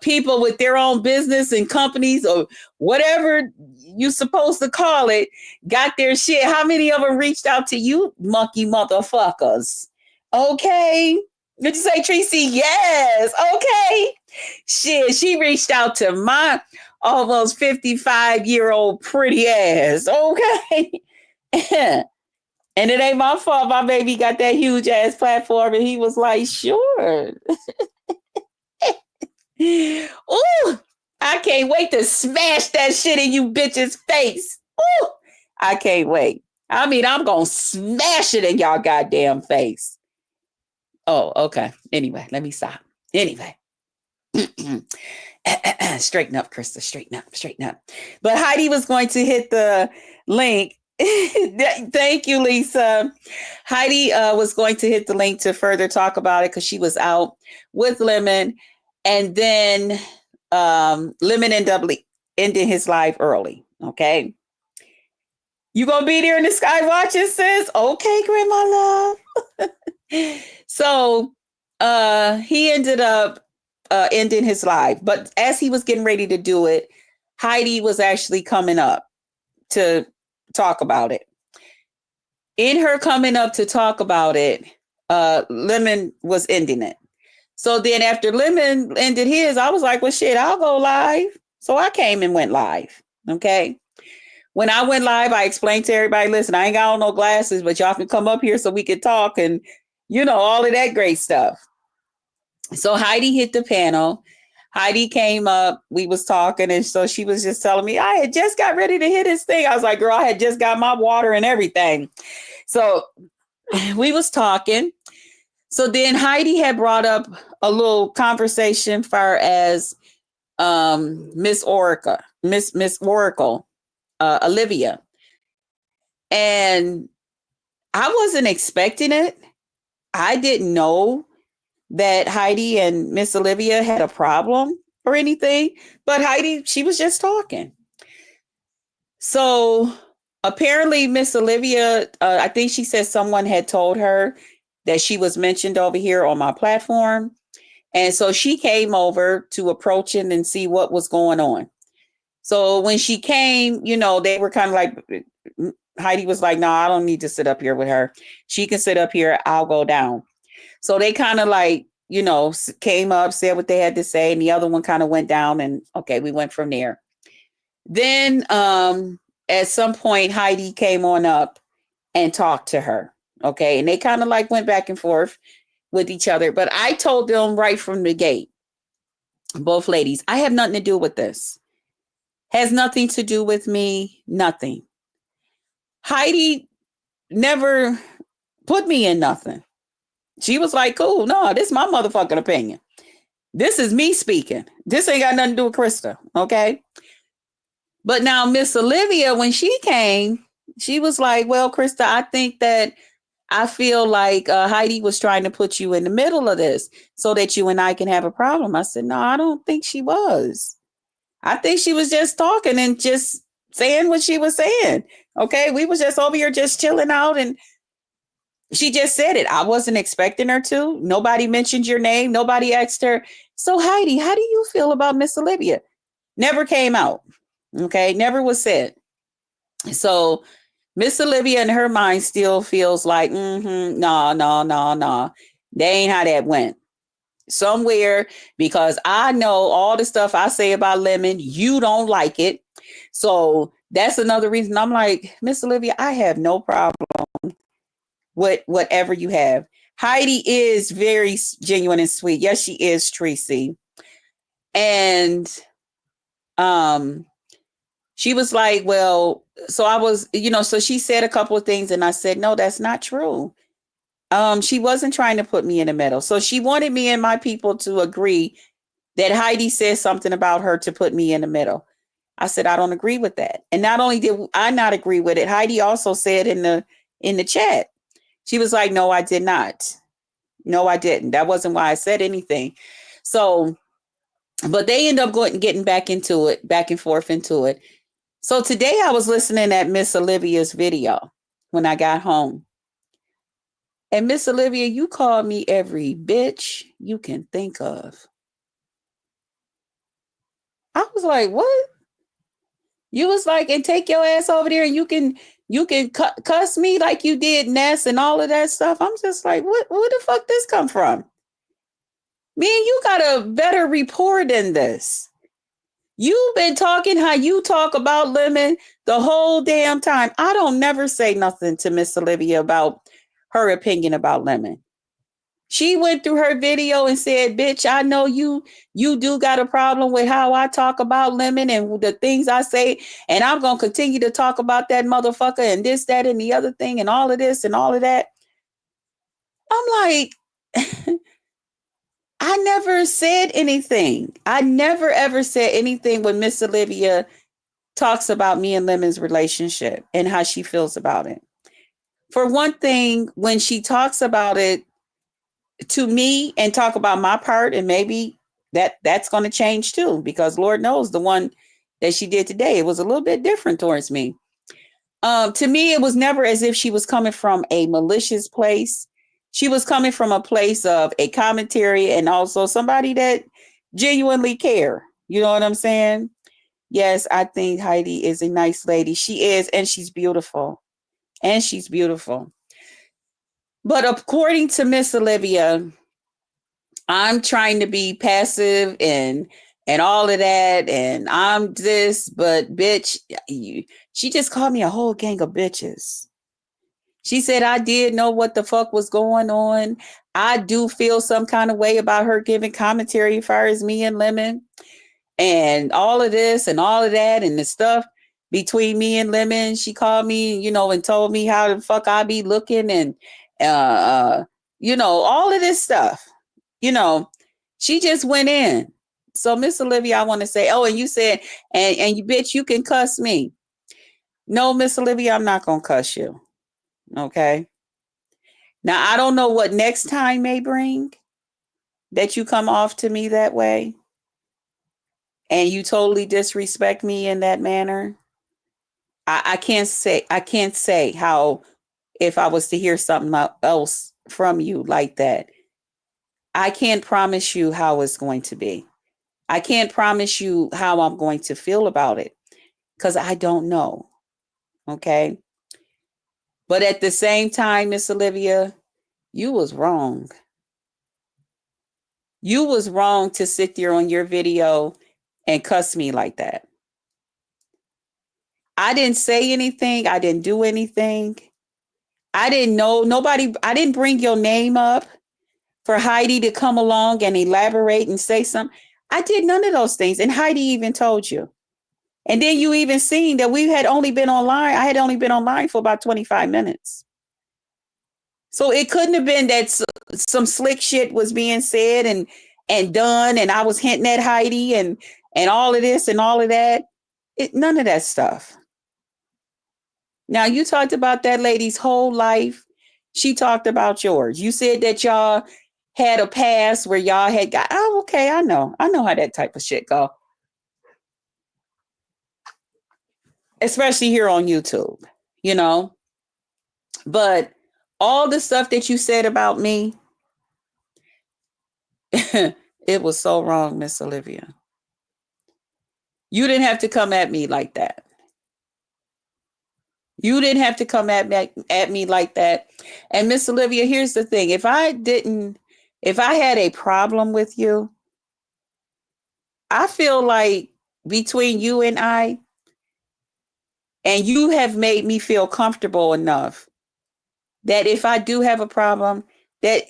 people with their own business and companies or whatever you supposed to call it got their shit? How many of them reached out to you, monkey motherfuckers? Okay. Did you say, Tracy? Yes. Okay. Shit, she reached out to my almost 55-year-old pretty ass. Okay. And it ain't my fault my baby got that huge ass platform and he was like, sure. Ooh, I can't wait to smash that shit in you bitches' face. Ooh, I can't wait. I mean, I'm going to smash it in y'all goddamn face. Oh, okay. Anyway, let me stop. Anyway. Straighten up, Krista. Straighten up. But Heidi was going to hit the link. Thank you, Lisa. Heidi was going to hit the link to further talk about it because she was out with Lemon. And then Lemon ended his live early. Okay. You gonna be there in the sky watching, sis? Okay, Grandma love. So he ended up ending his live. But as he was getting ready to do it, Heidi was actually coming up to talk about it. In her coming up to talk about it, Lemon was ending it. So then after Lemon ended his, I was like, well, shit, I'll go live. So I came and went live. Okay. When I went live, I explained to everybody, listen, I ain't got on no glasses, but y'all can come up here so we can talk and, all of that great stuff. So Heidi hit the panel. Heidi came up. We was talking. And so she was just telling me, I had just got ready to hit this thing. I was like, girl, I had just got my water and everything. So we was talking. So then Heidi had brought up a little conversation far as Miss Oracle, Olivia. And I wasn't expecting it. I didn't know that Heidi and Miss Olivia had a problem or anything, but Heidi, she was just talking. So apparently Miss Olivia, I think she said someone had told her that she was mentioned over here on my platform. And so she came over to approach him and see what was going on. So when she came, they were kind of like, Heidi was like, no, I don't need to sit up here with her. She can sit up here. I'll go down. So they kind of like, came up, said what they had to say. And the other one kind of went down and okay, we went from there. Then at some point, Heidi came on up and talked to her. Okay. And they kind of like went back and forth with each other. But I told them right from the gate, both ladies, I have nothing to do with this. Has nothing to do with me. Nothing. Heidi never put me in nothing. She was like, cool. No, this is my motherfucking opinion. This is me speaking. This ain't got nothing to do with Krista. Okay. But now Miss Olivia, when she came, she was like, well, Krista, I feel like Heidi was trying to put you in the middle of this so that you and I can have a problem. I said, no, I don't think she was. I think she was just talking and just saying what she was saying. Okay. We was just over here just chilling out and she just said it. I wasn't expecting her to. Nobody mentioned your name. Nobody asked her. So Heidi, how do you feel about Miss Olivia? Never came out. Okay. Never was said. So Miss Olivia in her mind still feels like, no, no, no, no. That ain't how that went. Somewhere, because I know all the stuff I say about Lemon, you don't like it. So that's another reason I'm like, Miss Olivia, I have no problem with whatever you have. Heidi is very genuine and sweet. Yes, she is, Tracy. And um she was like, well, so I was, so she said a couple of things and I said, no, that's not true. She wasn't trying to put me in the middle. So she wanted me and my people to agree that Heidi said something about her to put me in the middle. I said, I don't agree with that. And not only did I not agree with it, Heidi also said in the chat, she was like, no, I did not. No, I didn't. That wasn't why I said anything. So, but they end up getting back into it, back and forth into it. So today I was listening at Miss Olivia's video when I got home. And Miss Olivia, you called me every bitch you can think of. I was like, what? You was like, and take your ass over there and you can cuss me like you did Ness and all of that stuff. I'm just like, what? Where the fuck this come from? Me and you got a better rapport than this. You've been talking how you talk about Lemon the whole damn time. I don't never say nothing to Miss Olivia about her opinion about Lemon. She went through her video and said, bitch, I know you do got a problem with how I talk about Lemon and the things I say. And I'm going to continue to talk about that motherfucker and this, that, and the other thing and all of this and all of that. I'm like, I never said anything. I never, ever said anything when Miss Olivia talks about me and Lemon's relationship and how she feels about it. For one thing, when she talks about it to me and talk about my part, and maybe that's going to change too, because Lord knows the one that she did today, it was a little bit different towards me. To me, it was never as if she was coming from a malicious place. She was coming from a place of a commentary and also somebody that genuinely care. You know what I'm saying? Yes, I think Heidi is a nice lady. She is, and she's beautiful. And she's beautiful. But according to Miss Olivia, I'm trying to be passive and all of that, and I'm this, but bitch, she just called me a whole gang of bitches. She said I did know what the fuck was going on. I do feel some kind of way about her giving commentary as far as me and Lemon and all of this and all of that and the stuff between me and Lemon. She called me, and told me how the fuck I be looking and all of this stuff. She just went in. So Miss Olivia, I want to say, oh, and you said, and you bitch, you can cuss me. No, Miss Olivia, I'm not gonna cuss you. Okay. Now I don't know what next time may bring that you come off to me that way and you totally disrespect me in that manner. I can't say how if I was to hear something else from you like that. I can't promise you how it's going to be. I can't promise you how I'm going to feel about it because I don't know. Okay. But at the same time, Miss Olivia, you was wrong. You was wrong to sit there on your video and cuss me like that. I didn't say anything. I didn't do anything. I didn't know nobody. I didn't bring your name up for Heidi to come along and elaborate and say something. I did none of those things. And Heidi even told you. And then you even seen that we had only been online. I had only been online for about 25 minutes. So it couldn't have been that some slick shit was being said and done. And I was hinting at Heidi and all of this and all of that. None of that stuff. Now you talked about that lady's whole life. She talked about yours. You said that y'all had a past where y'all had got, oh, okay, I know how that type of shit go. Especially here on YouTube, you know. But all the stuff that you said about me, it was so wrong, Miss Olivia. You didn't have to come at me like that. You didn't have to come at me like that. And Miss Olivia, here's the thing. If I had a problem with you, I feel like between you and you have made me feel comfortable enough that if I do have a problem, that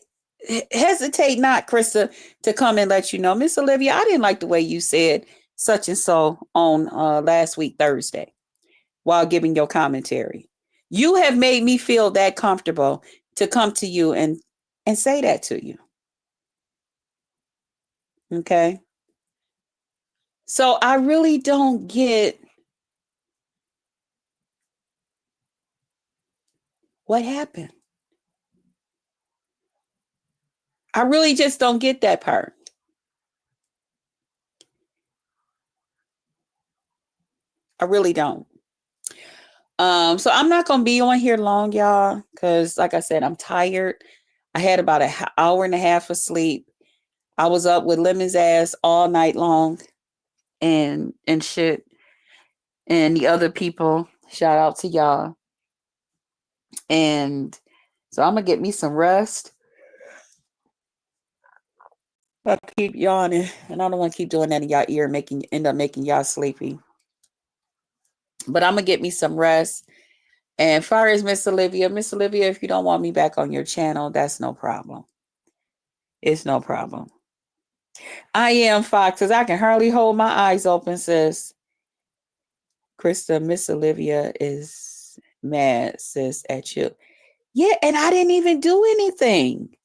hesitate not, Krista, to come and let you know, Miss Olivia, I didn't like the way you said such and so on last week, Thursday, while giving your commentary. You have made me feel that comfortable to come to you and say that to you. Okay. So I really don't get what happened. I really just don't get that part. I really don't. So I'm not gonna be on here long, y'all, because like I said, I'm tired. I had about an hour and a half of sleep. I was up with Lemon's ass all night long and shit. And the other people, shout out to y'all. And so I'm gonna get me some rest. I keep yawning, and I don't want to keep doing that in y'all ear, end up making y'all sleepy. But I'm gonna get me some rest. And far as Miss Olivia, if you don't want me back on your channel, that's no problem. It's no problem. I am Fox, because I can hardly hold my eyes open, sis. Krista, Miss Olivia is mad, sis, at you. Yeah, and I didn't even do anything.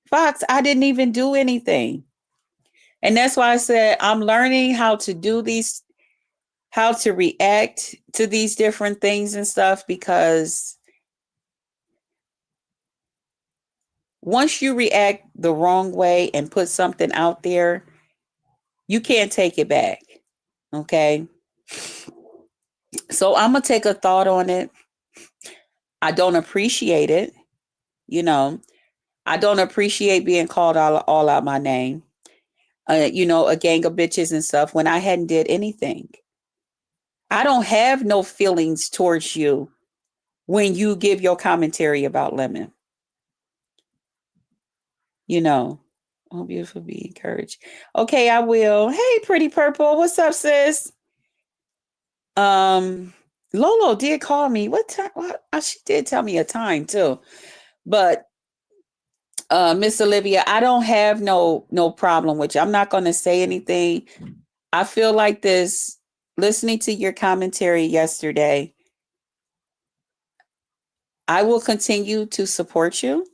Fox, I didn't even do anything. And that's why I said I'm learning how to do these, how to react to these different things and stuff, because once you react the wrong way and put something out there, you can't take it back. Okay. So I'm going to take a thought on it. I don't appreciate it. You know, I don't appreciate being called all out my name. A gang of bitches and stuff when I hadn't did anything. I don't have no feelings towards you when you give your commentary about Lemon. Oh, beautiful, be encouraged. Okay, I will. Hey, pretty purple. What's up, sis? Lolo did call me. What time? She did tell me a time too. But Miss Olivia, I don't have no problem with you. I'm not going to say anything. I feel like this, listening to your commentary yesterday, I will continue to support you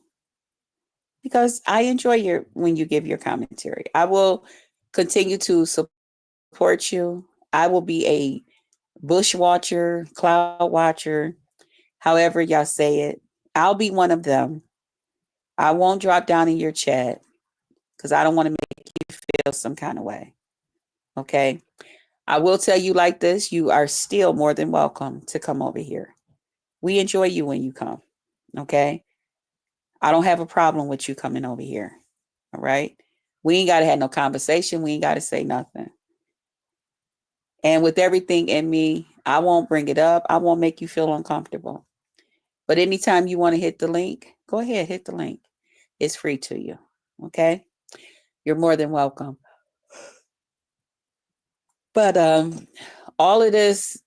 because I enjoy when you give your commentary. I will continue to support you. I will be a bush watcher, cloud watcher, however y'all say it. I'll be one of them. I won't drop down in your chat because I don't want to make you feel some kind of way. Okay. I will tell you like this, you are still more than welcome to come over here. We enjoy you when you come. Okay. I don't have a problem with you coming over here. All right. We ain't got to have no conversation. We ain't got to say nothing. And with everything in me, I won't bring it up. I won't make you feel uncomfortable. But anytime you want to hit the link, go ahead, hit the link. It's free to you. Okay. You're more than welcome. But all of this,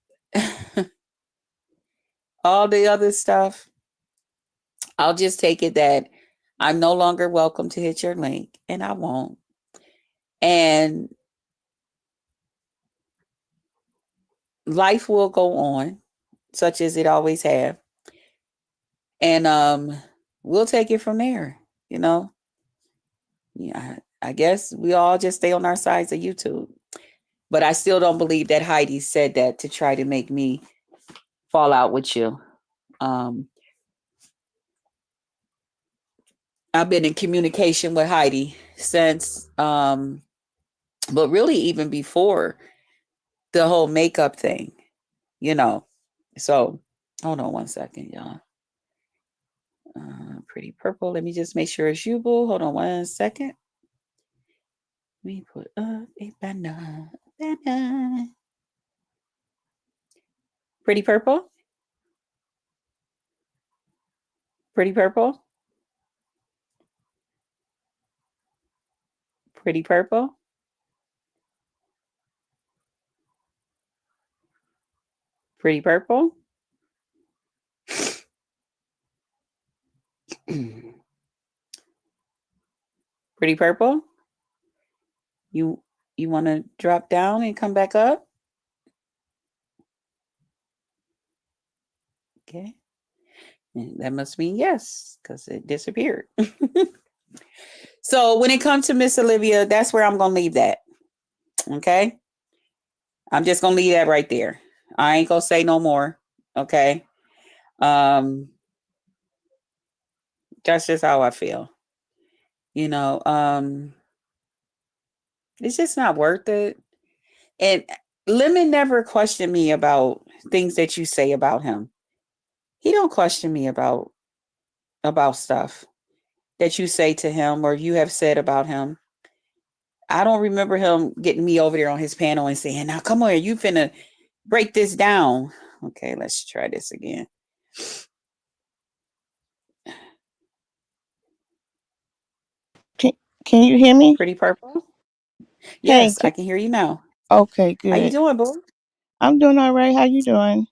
all the other stuff, I'll just take it that I'm no longer welcome to hit your link, and I won't. And life will go on, such as it always have. And we'll take it from there, you know. Yeah, I guess we all just stay on our sides of YouTube. But I still don't believe that Heidi said that to try to make me fall out with you. I've been in communication with Heidi since, but really even before the whole makeup thing, you know. So hold on one second, y'all. Pretty purple. Let me just make sure it's you, boo. Hold on one second. Let me put up a banner. Banana. Pretty purple. Pretty purple. Pretty purple. Pretty purple. Pretty purple. You you want to drop down and come back up? Okay. That must mean yes, because it disappeared. So when it comes to Miss Olivia, that's where I'm gonna leave that. Okay. I'm just gonna leave that right there. I ain't gonna say no more. Okay. Um, that's just how I feel. You know, it's just not worth it. And Lemon never questioned me about things that you say about him. He don't question me about stuff that you say to him or you have said about him. I don't remember him getting me over there on his panel and saying, "Now come on, here, you finna break this down." Okay, let's try this again. Can, can you hear me? Pretty purple. Hey, Yes, I can hear you now. okay, How you good. doing, boo? I'm doing all right. How you doing?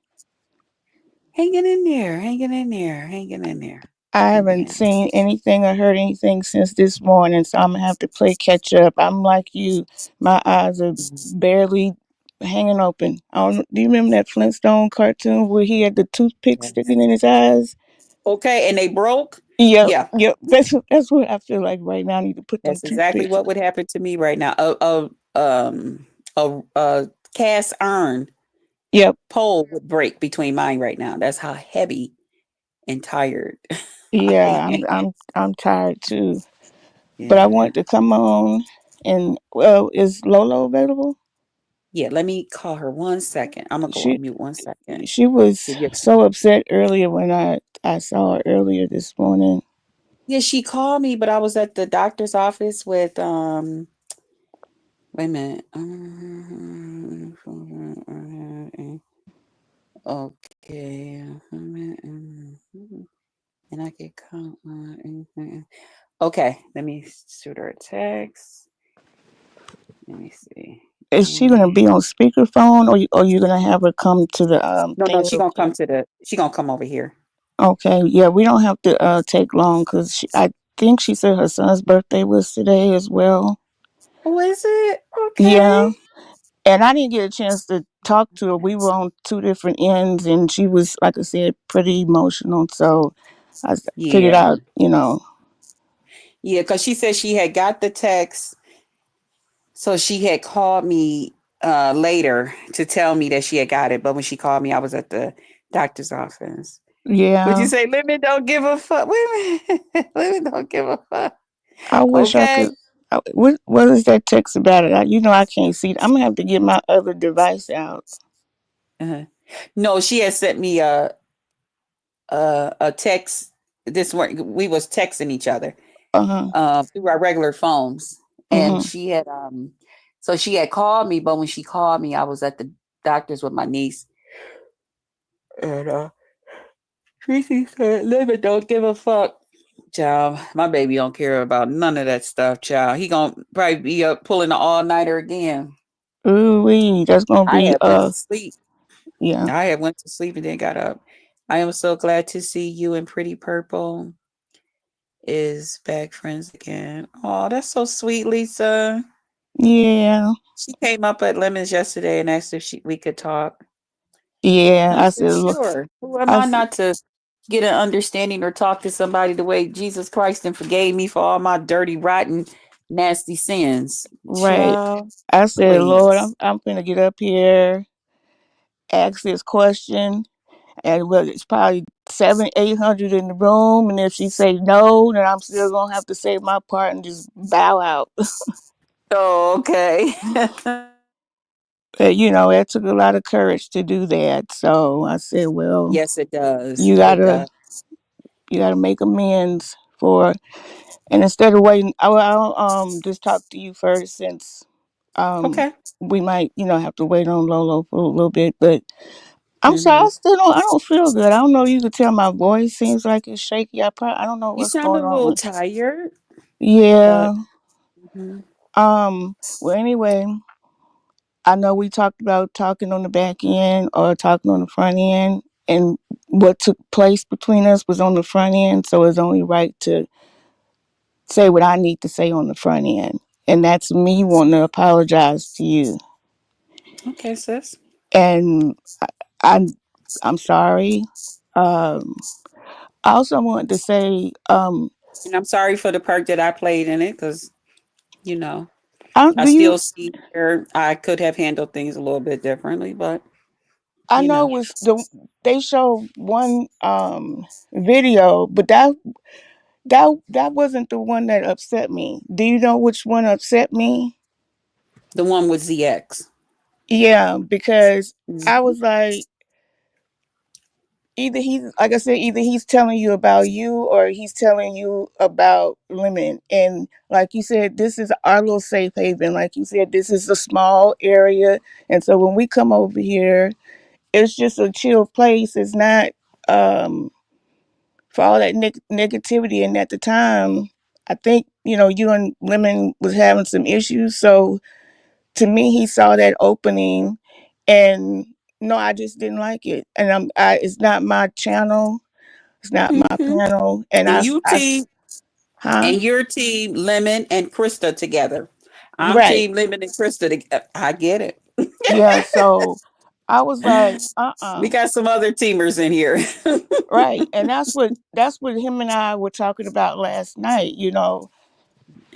Hanging in there, hanging in there, hanging in there, I hanging haven't in there. seen anything or heard anything since this morning, so I'm gonna have to play catch up. I'm like you. My eyes are Mhm. barely hanging open. I don't, do you remember that Flintstone cartoon where he had the toothpick Yes. sticking in his eyes? Okay, and they broke. Yep, Yeah, yep. That's what I feel like right now. I need to put them that's exactly toothpicks. what would happen to me right now. A cast iron Yep. pole would break between mine right now. That's how heavy and tired I Yeah, am. I'm tired too. But I Yeah. wanted to come on and is Lolo available? Yeah, let me call her 1 second. I'm gonna go She on mute 1 second. she was Give you so upset earlier when I saw her earlier this morning. Yeah, she called me, but I was at the doctor's office with wait a minute. Okay. And I get come okay, let me shoot her a text. Let me see. Is she gonna Okay. be on speakerphone, or you gonna have her come to the No, thing she real gonna quick? come to the she gonna come over here. Okay, yeah, we don't have to take long because I think she said her son's birthday was today as well. Oh, is it? Yeah, Okay. and I didn't get a chance to talk to her. We were on two different ends, and she was, like I said, pretty emotional. So I figured Yeah. out, you know, Yeah, because she said she had got the text. So she had called me later to tell me that she had got it. But when she called me, I was at the doctor's office. Would you yeah. say women don't give a fuck? Women, women don't give a fuck. I wish I Okay. could. What is that text about it? You know, I can't see it. I'm gonna have to get my other device out. Uh-huh. No, she had sent me a text this morning. We was texting each other Uh huh. through our regular phones, and Mhm. she had so she had called me, but when she called me, I was at the doctor's with my niece, and Tracy said, "Living don't give a fuck." Child, my baby don't care about none of that stuff, child. He gonna probably be up pulling an all nighter again. Ooh wee. That's gonna I be had went to sleep. yeah. I had went to sleep and then got up. I am so glad to see you and Pretty Purple is back friends again. Oh, that's so sweet, Lisa. Yeah. She came up at Lemons yesterday and asked if we could talk. Yeah. I said, sure. Who am I I said not to get an understanding or talk to somebody the way Jesus Christ and forgave me for all my dirty, rotten, nasty sins? right. Child, I said, Lord, please. I'm gonna get up here, ask this question, and well, it's probably 700, 800 in the room, and if she say no, then I'm still gonna have to say my part and just bow out. Oh, okay. You know, it took a lot of courage to do that. So I said, well, Yes, it does. you It gotta does. you gotta make amends for. And instead of waiting, I'll just talk to you first since Um, Okay. we might, have to wait on Lolo for a little bit, but I'm sorry, Mm-hmm. I don't feel good. I don't know. You could tell my voice seems like it's shaky. I don't know You what's sound a going little on. tired, but Yeah. mhm. Well, anyway, I know we talked about talking on the back end or talking on the front end, and what took place between us was on the front end. So it's only right to say what I need to say on the front end, and that's me wanting to apologize to you. Okay, sis. And I, I'm sorry. Um, I also wanted to say, And I'm sorry for the part that I played in it because, you know, I do you? still see where I could have handled things a little bit differently, but, I you know know, it was they showed one video, but that wasn't the one that upset me. Do you know which one upset me? the one with ZX. Yeah, because I Mhm. was like, either he's like I said, either he's telling you about you or he's telling you about Lemon. And like you said, this is our little safe haven. Like you said, this is a small area, and so when we come over here, it's just a chill place. It's not um for all that negativity. And at the time, I think you and Lemon was having some issues. So to me, he saw that opening, and no, I just didn't like it. And it's not my channel. It's not my Mhm. panel. And And you team huh? and your team Lemon and Krista together. I'm Right. team Lemon and Krista together. I get it. Yeah. So I was like, We got some other teamers in here. right. And that's what him and I were talking about last night.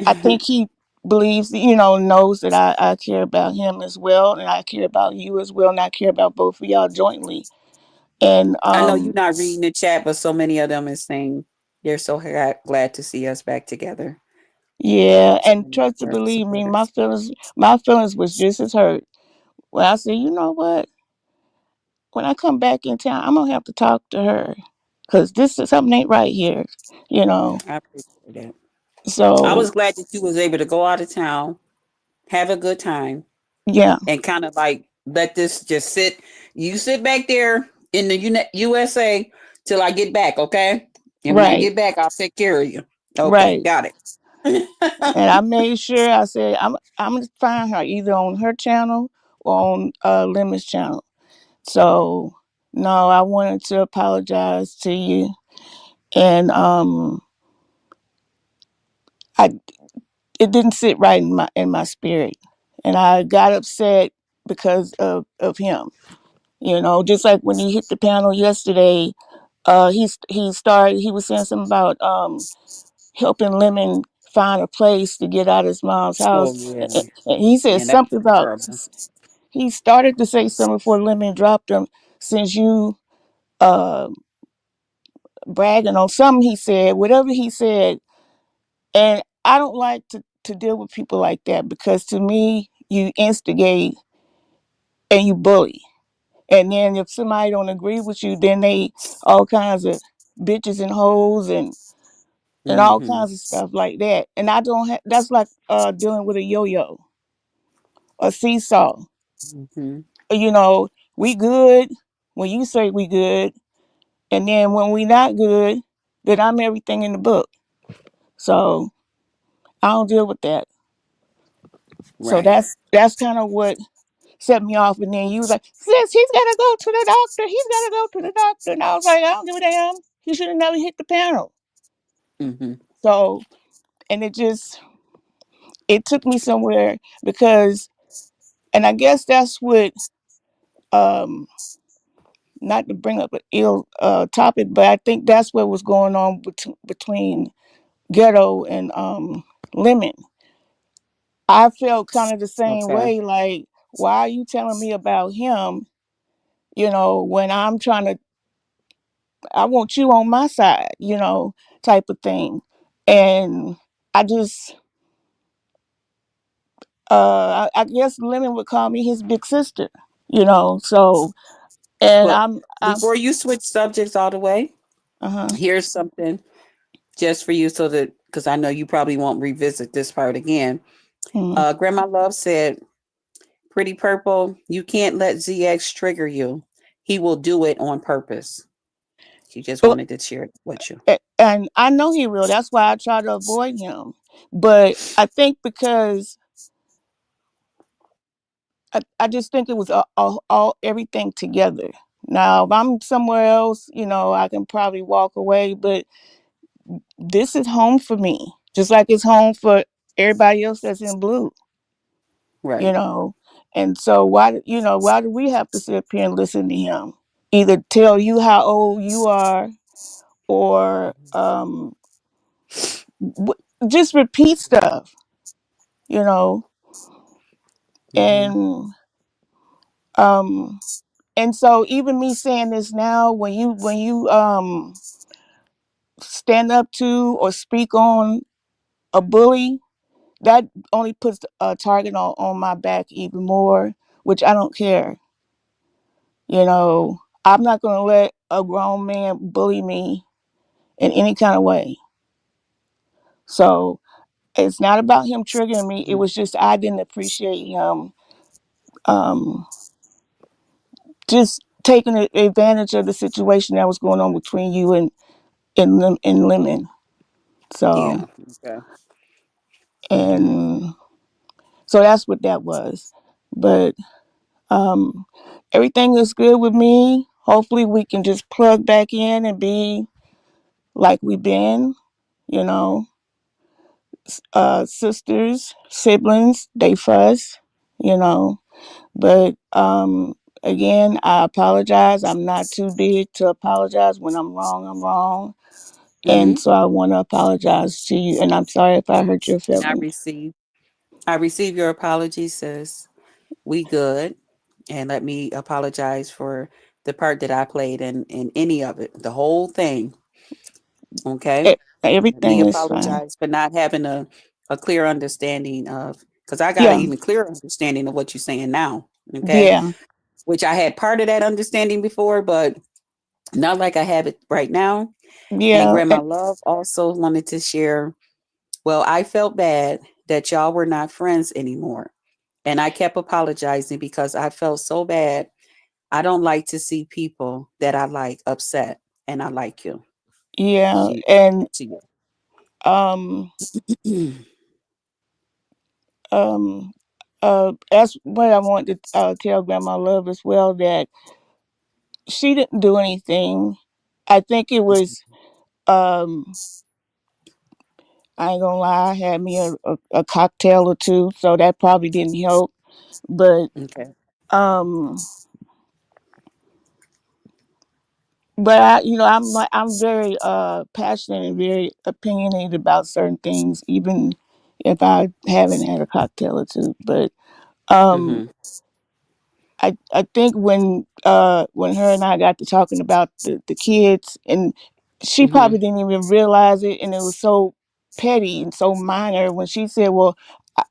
I think he believes, knows that I care about him as well, and I care about you as well, and I care about both of y'all jointly. And I know you're not reading the chat, but so many of them is saying they're so glad to see us back together. yeah, So and many trust to of our believe me, supporters. my feelings was just as hurt when I said, you know what? When I come back in town, I'm gonna have to talk to her because this is something ain't right here, you know. I appreciate that. I So was glad that you was able to go out of town, have a good time, yeah, and kind of like let this just sit. You sit back there in the USA till I get back, okay? And when I right, get back, I'll take care of you. Okay, right. got it. And I made sure I said I'm gonna find her either on her channel or on Lemon's channel. So no, I wanted to apologize to you, and I it didn't sit right in my spirit, and I got upset because of him. Just like when he hit the panel yesterday, he was saying something about helping Lemon find a place to get out of his mom's Oh house, yeah, and he said yeah, that something was about terrible. he started to say something before Lemon dropped him since you uh bragging on something he said, whatever he said. And I don't like to deal with people like that because to me, you instigate and you bully. And then if somebody don't agree with you, then they all kinds of bitches and hoes and all Mm-hmm. kinds of stuff like that. And I don't have that's like dealing with a yo-yo, a seesaw. Mm-hmm. We good when you say we good, and then when we not good, then I'm everything in the book. So I don't deal with that. So Right. that's kind of what set me off. And then you was like, sis, he's gotta go to the doctor. He's gotta go to the doctor. And I was like, I don't give a damn. He should have never hit the panel. Mm-hmm. So, and it took me somewhere because, and I guess that's what, um, not to bring up an ill topic, but I think that's what was going on between Ghetto and Lemon. I felt kind of the same Okay. way. Like, why are you telling me about him? When I'm trying to I want you on my side, type of thing. And I just, I guess Lemon would call me his big sister, So, and But I'm, before you switch subjects all the way, uh huh, here's something just for you so that because I know you probably won't revisit this part again. Mm. Grandma Love said, Pretty Purple, you can't let ZX trigger you. He will do it on purpose. She just Well, wanted to share it with you. and I know he will. That's why I try to avoid him. But I think because I just think it was all everything together. Now, if I'm somewhere else, I can probably walk away, but this is home for me, just like it's home for everybody else that's in blue, you Right. know. And so why do we have to sit up here and listen to him? Either tell you how old you are, or just repeat stuff, you know. Mm-hmm. And um, and so even me saying this now, when you stand up to or speak on a bully, that only puts a target on my back even more, which I don't care. I'm not going to let a grown man bully me in any kind of way. So it's not about him triggering me. It was just I didn't appreciate him um, just taking advantage of the situation that was going on between you and Lemon. So Yeah. Okay. Mm-hmm. and so that's what that was. But Um, everything is good with me. Hopefully, we can just plug back in and be like we've been, you know, sisters, siblings, they fuss, you know. But again, I apologize. I'm not too big to apologize. When I'm wrong, I'm wrong. And Mm-hmm. so I want to apologize to you. And I'm sorry if I hurt your I feelings. receive I receive your apology, sis. We good. And let me apologize for the part that I played in any of it, the whole thing. Okay. Let me Everything is fine. apologize for not having a clear understanding of, because I got an Yeah. even clearer understanding of what you're saying now. Okay. Yeah. Which I had part of that understanding before, but not like I have it right now. And Yeah. Grandma Love also wanted to share, well, I felt bad that y'all were not friends anymore. And I kept apologizing because I felt so bad. I don't like to see people that I like upset, and I like you. Yeah. She And said to um you. um that's what I want to tell Grandma Love as well, that she didn't do anything. I think it was um I ain't gonna lie, I had me a cocktail or two, so that probably didn't help. But Okay. um I'm very passionate and very opinionated about certain things, even if I haven't had a cocktail or two. But um Mm-hmm. I think when her and I got to talking about the kids, and she Mm-hmm. probably didn't even realize it, and it was so petty and so minor when she said, well,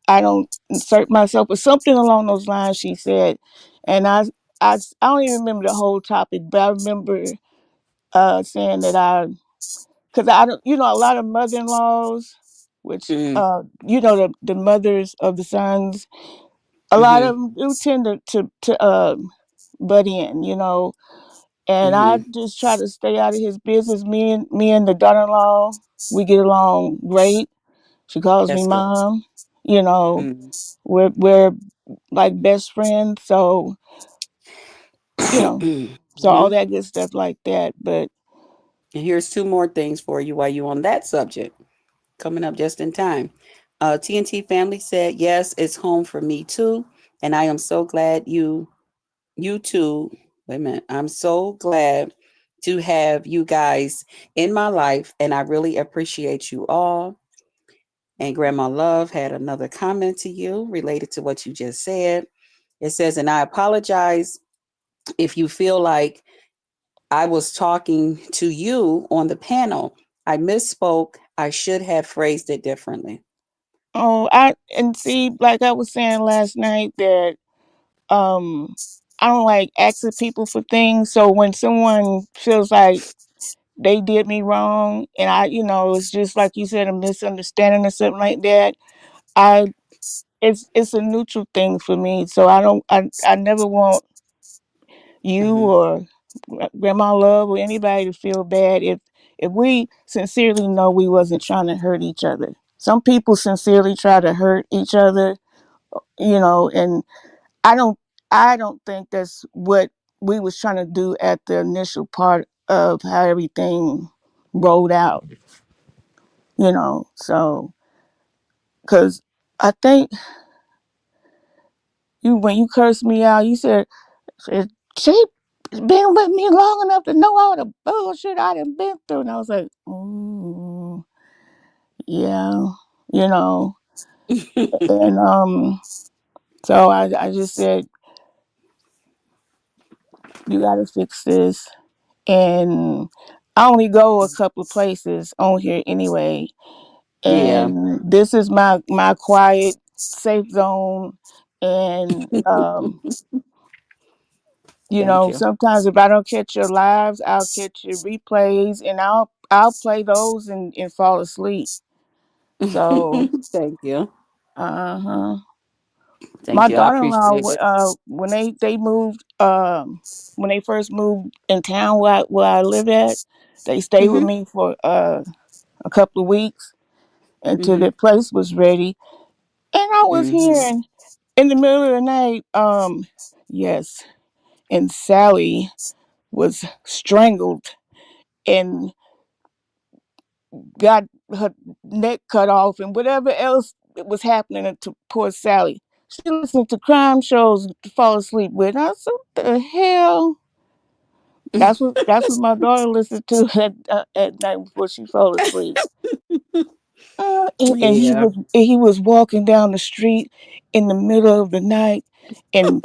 I don't insert myself or something along those lines, she said. And I don't even remember the whole topic, but I remember saying that because I don't, a lot of mother-in-laws, which Mm-hmm. the mothers of the sons, a lot Mm-hmm. of them do tend to butt in, and I Mm-hmm. just try to stay out of his business. Me and the daughter-in-law, we get along great. She calls me That's good. mom. You know, Mm-hmm. we're like best friends. So you know, so all Mm-hmm. that good stuff like that. But And here's two more things for you while you on that subject. Coming up just in time. TNT family said, yes, it's home for me too. And I am so glad you too. Wait a minute. I'm so glad to have you guys in my life. And I really appreciate you all. And Grandma Love had another comment to you related to what you just said. It says, and I apologize if you feel like I was talking to you on the panel. I misspoke. I should have phrased it differently. oh, and see, like I was saying last night, that um, I don't like asking people for things. So when someone feels like they did me wrong, and it's just like you said, a misunderstanding or something like that, I it's a neutral thing for me. So I never want you Hmm. or Grandma Love or anybody to feel bad if we sincerely know we wasn't trying to hurt each other. Some people sincerely try to hurt each other, and I don't I don't think that's what we was trying to do at the initial part of how everything rolled out, So, cuz I think you when you cursed me out, you said she been with me long enough to know all the bullshit I done been through, and I was like, yeah, you know, and so I just said you got to fix this, and I only go a couple of places on here anyway, Yeah. and this is my quiet safe zone, and Thank you. sometimes if I don't catch your lives, I'll catch your replays, and I'll play those and fall asleep. So, Thank you. uh-huh. My Thank you. I daughter-in-law, appreciate it. when they moved, when they first moved in town where I live at, they stayed with Hmm. me for a couple of weeks until Hmm. their place was ready. And I was Hmm. hearing in the middle of the night, yes, and Sally was strangled and got her neck cut off and whatever else was happening to poor Sally. She listened to crime shows to fall asleep with. I said, "What the hell?" That's what my daughter listened to at night before she fell asleep. And Yeah. he was walking down the street in the middle of the night and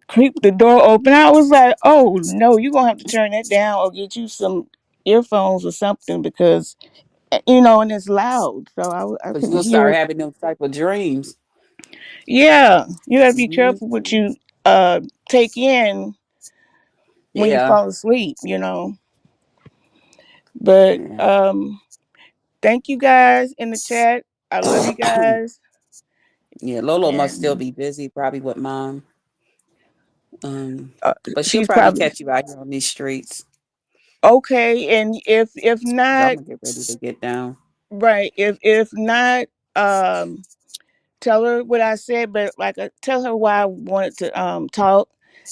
creeped the door open. I was like, "Oh no, you're gonna have to turn that down or get you some earphones or something because and it's loud, so I Because couldn't you'll start hear." having those type of dreams. Yeah, you gotta be careful what Mhm. you take in when you Yeah. fall asleep. But Yeah. thank you guys in the chat. I love you guys, Yeah. Lolo must still and be busy, probably with mom. But she'll she's probably probably catch you out here on these streets. okay. And if 'Cause I'm not, gonna get ready to get down. right? If not, tell her what I said, but like tell her why I wanted to talk,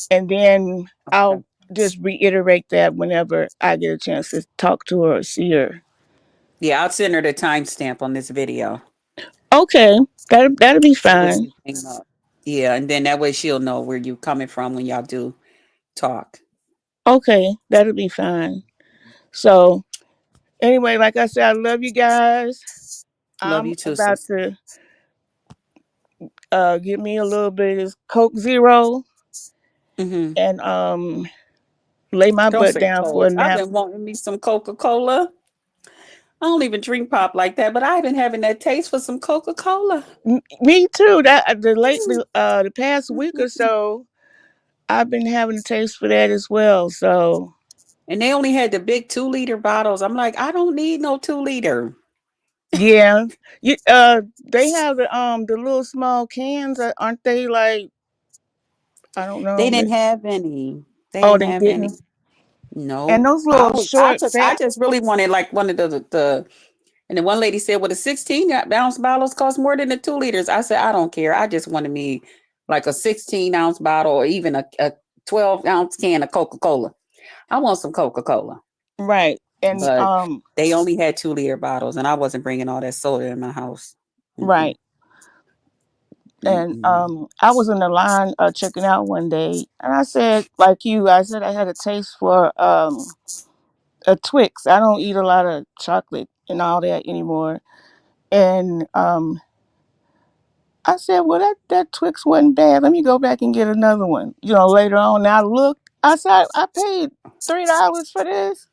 and then Okay. I'll just reiterate that whenever I get a chance to talk to her or see her. Yeah, I'll send her the timestamp on this video Okay, that'll be for what fine. you came up. Yeah, and then that way she'll know where you coming from when y'all do talk. Okay, that'll be fine. So anyway, like I said, I love you guys. Love I'm you too, about sis. to give me a little bit of this Coke Zero Hmm. and lay my Don't butt say down for a Coke. I've nap. been wanting me some Coca Cola. I don't even drink pop like that, but I've been having that taste for some Coca Cola. Me too. That the past week or so, I've been having a taste for that as well. So And they only had the big 2 liter bottles. I'm like, I don't need no 2 liter. yeah, they have the little small cans, aren't they? Like I don't They know, but didn't have any. They oh, didn't they have any. didn't. And No. those I little was I short, just I fat, just really wanted like one of the and then one lady said, well, the 16-ounce bottles cost more than the 2 liters. I said, I don't care. I just wanted me like a 16-ounce bottle or even a 12-ounce can of Coca-Cola. I want some Coca-Cola. right? And But they only had 2 liter bottles, and I wasn't bringing all that soda in my house. Mm-mm, right. And mm-mm. I was in the line checking out one day, and I said, like you, I said I had a taste for a Twix. I don't eat a lot of chocolate and all that anymore. And I said, well, that Twix wasn't bad. Let me go back and get another one. Later on, I looked. I said, I paid $3 for this.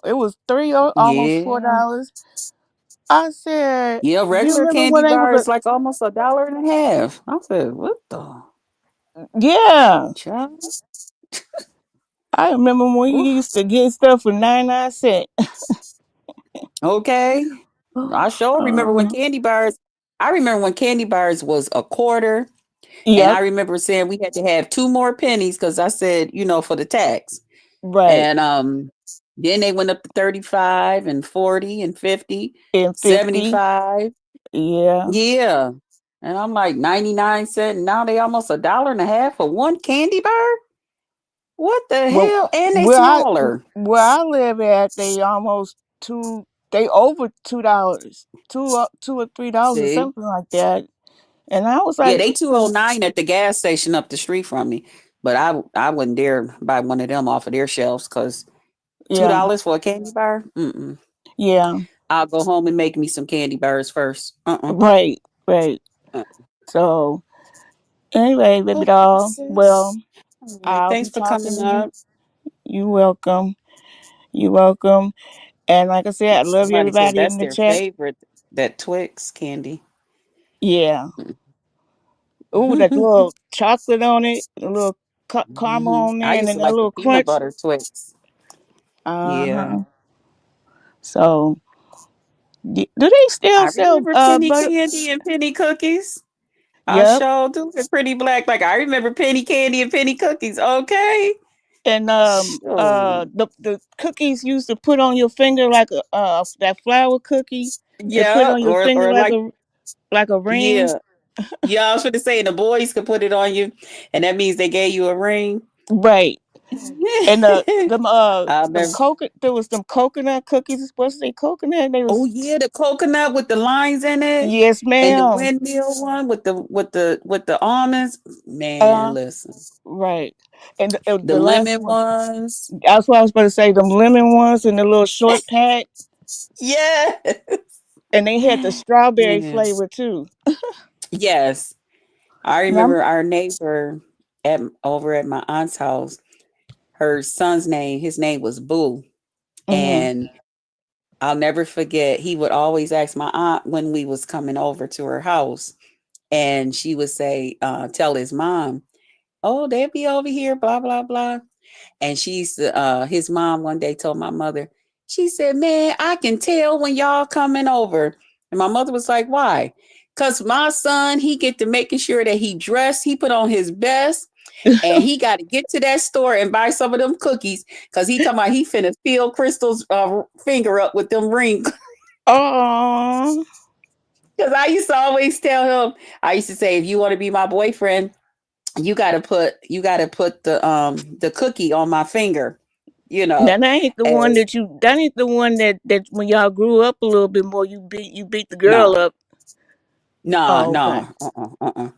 It was three or almost four Yeah. dollars. I said, Yeah, you regular remember candy when they bar were? is like almost $1.50. I said, what the Yeah, child? I remember when you Oof. used to get stuff for 99 cents. Okay. I sure remember when Uh, candy bars. I remember when candy bars was a quarter, and I Yep. remember saying we had to have two more pennies because I said, for the tax. Right. And then they went up to 35 and 40 and 50, And 50. 75. Yeah. Yeah. And I'm like 99 cents. Now they almost a dollar and a half for one candy bar. What the Well, hell? And they where I smaller. where I live at, they almost two. They over $2, $2 or $3 or See? something like that. And I was Yeah, like, they 209 at the gas station up the street from me. But I wouldn't dare buy one of them off of their shelves because two yeah, dollars for a candy bar? Mm-mm. yeah, I'll go home and make me some candy bars first. right, right. Uh. So anyway, baby Okay, doll. sis. Well, All right. I'll Thanks be for talking coming to you. up. You welcome. You welcome. And like I said, I love Somebody said everybody that's in the their chat. favorite, that Twix candy. Yeah. Ooh, that little chocolate on it, a little caramel on I there, and used then to that like the little peanut crunch. butter Twix. Uh Yeah. huh. So, do they still I sell remember penny butter? candy and penny cookies. I Yep. sure do. The pretty black. Like I remember penny candy and penny cookies. Okay. And Sure. the cookies used to put on your finger like a that flour cookie and put Yeah. on your Or finger or like like a ring. yeah. Yeah, I was going to say, and the boys could put it on you, and that means they gave you a ring. Right. And I them remember. there was them coconut cookies. What's they coconut? They Oh was yeah, the coconut with the lines in it, yes, and the ma'am. windmill one with the almonds. Man, Uh listen, right. And the the last lemon one. ones. That's what I was about to say. Them lemon ones in the little short pack, Yeah. and they had the strawberry Man. flavor too. Yes, I Now, remember our neighbor over at my aunt's house. Her son's name, his name was Boo, mm-hmm. and I'll never forget. He would always ask my aunt when we was coming over to her house, and she would say, tell his mom, "Oh, they'll be over here, blah blah blah." And his mom one day told my mother, she said, "Man, I can tell when y'all coming over." And my mother was like, "Why?" Cause my son, he get to making sure that he dressed, he put on his best, and he got to get to that store and buy some of them cookies. Cause he talking about he finna fill Crystal's finger up with them rings. Oh, Cause I used to always tell him, I used to say, if you want to be my boyfriend, you gotta put the cookie on my finger, you know. now that ain't the one As that ain't the one that when y'all grew up a little bit more, you beat the girl no, up. nah, Oh, okay. nah,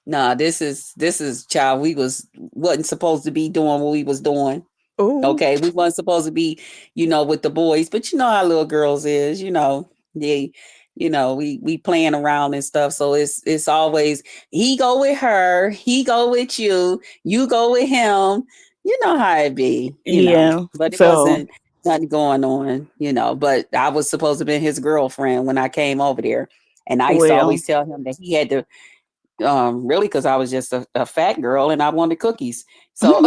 nah. This is child. We wasn't supposed to be doing what we was doing. Ooh, Okay, we wasn't supposed to be, with the boys, but you know how little girls is, they, we playing around and stuff. So it's always he go with her, he go with you go with him. You know how it be. yeah. But it So, wasn't nothing going on. But I was supposed to be his girlfriend when I came over there, and I used to well, always tell him that he had to, really, because I was just a fat girl and I wanted cookies. So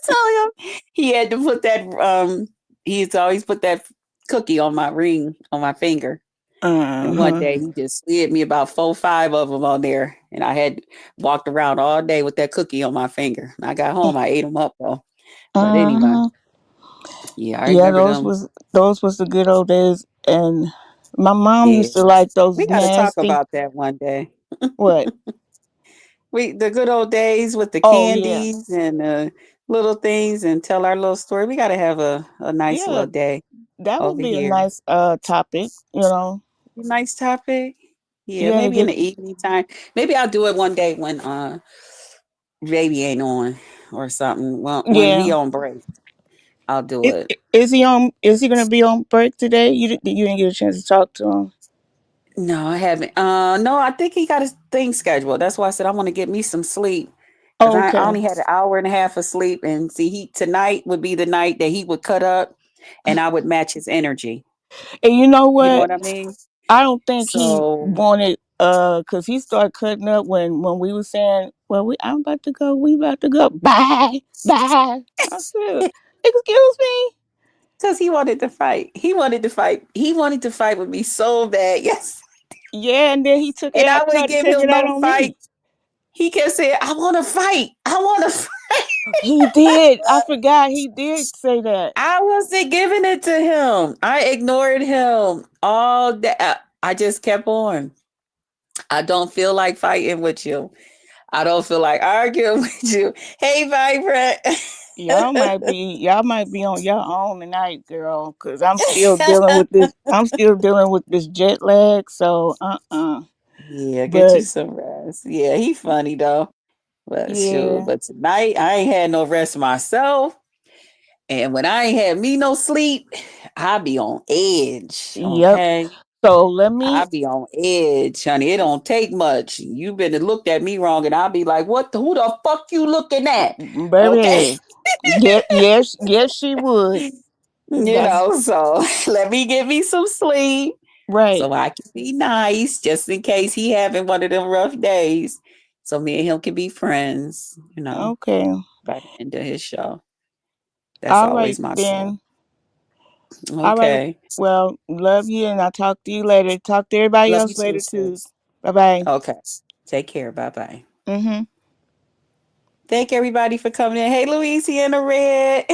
tell him he had to put that he used to always put that cookie on my ring on my finger. And one uh-huh. day he just slid me about 4, 5 of them on there, and I had walked around all day with that cookie on my finger. And I got home, I ate them up though. But anyway, Uh-huh. yeah, I Yeah, remember them. those was the good old days, and my mom Yeah, used to like we those got to talk nasty. about that one day. What? We the good old days with the Oh yeah, candies and little things and tell our little story. We got to have a nice yeah. little day That would over be a here. nice topic. You know. Nice topic. Yeah, Yeah, to maybe in get the evening time. Maybe I'll do it one day when baby ain't on or something. Well, when he yeah. on break, I'll do it. Is he on? Is he gonna be on break today? You didn't get a chance to talk to him. No, I haven't. No, I think he got his thing scheduled. That's why I said I want to get me some sleep because I Okay. only had an hour and a half of sleep. And see, he tonight would be the night that he would cut up, and I would match his energy. And you know You know what? what I mean? I don't think he So wanted cause he started cutting up when we were saying, well, I'm about to go, we about to go. Bye. Bye. I said, excuse me? because he wanted to fight. He wanted to fight. He wanted to fight with me so bad. Yes. Yeah, and then he took And it out, I tried wouldn't to give take him it out no on fight. me. He kept saying, I want to fight. I want to fight. He did. I forgot he did say that. I wasn't giving it to him. I ignored him all day. I just kept on. I don't feel like fighting with you. I don't feel like arguing with you. Hey, Vibrant. Y'all might be on your own tonight, girl, cuz I'm still dealing with this. I'm still dealing with this jet lag, so Yeah, get you But some rest. Yeah, he funny though. But shoot, yeah. but tonight I ain't had no rest myself. And when I ain't had me no sleep, I be on edge. Yep. Okay. So let I me be on edge, honey. It don't take much. You been and looked at me wrong, and I'll be like, who the fuck you looking at? Okay. baby. Yes, she would. That's So let me get me some sleep right. so I can be nice just in case he having one of them rough days. So me and him can be friends, Okay. by the end of his show. That's All right always my plan. then. All right. Okay. Well, love you, and I'll talk to you later. Talk to everybody Love you else too, later too. sis. Bye bye. Okay. Take care. Bye bye. Mhm. Thank everybody for coming in. Hey, Louisiana Red.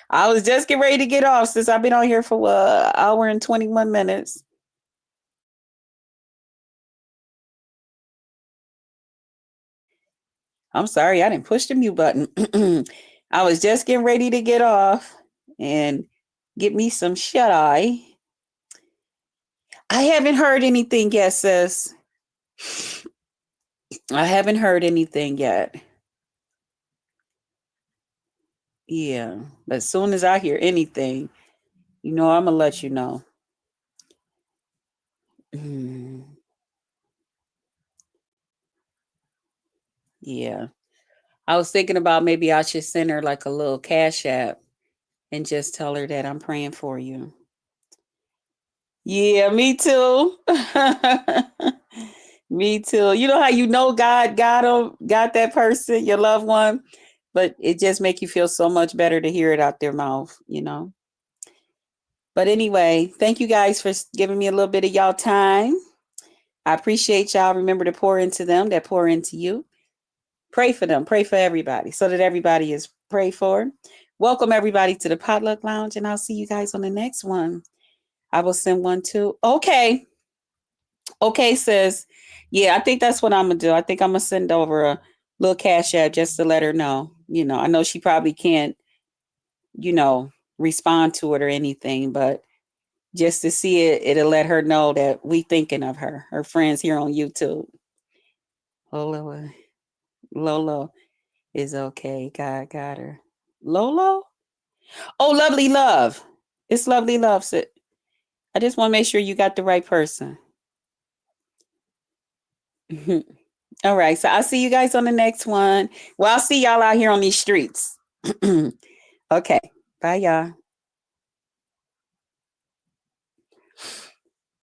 I was just getting ready to get off since I've been on here for an hour and 21 minutes. I'm sorry, I didn't push the mute button. I was just getting ready to get off and get me some shut eye. I haven't heard anything yet, sis. I haven't heard anything yet. Yeah. But as soon as I hear anything, I'm going to let you know. Yeah. I was thinking about maybe I should send her like a little cash app and just tell her that I'm praying for you. Yeah, me too. Me too. You know how God got that person, your loved one, but it just make you feel so much better to hear it out their mouth. But anyway, thank you guys for giving me a little bit of y'all time. I appreciate y'all. Remember to pour into them that pour into you. Pray for them. Pray for everybody so that everybody is prayed for. Welcome everybody to the Potluck Lounge, and I'll see you guys on the next one. I will send one too. Okay. Okay, sis. Yeah, I think that's what I'm gonna do. I think I'm gonna send over a little cash app just to let her know. I know she probably can't, you know, respond to it or anything, but just to see it, it'll let her know that we thinking of her. Her friends here on YouTube. Lolo, Lolo is okay. God got her. Lolo? Oh, lovely love. It's lovely love. I just want to make sure you got the right person. All right. So I'll see you guys on the next one. Well, I'll see y'all out here on these streets. Okay. Bye, y'all.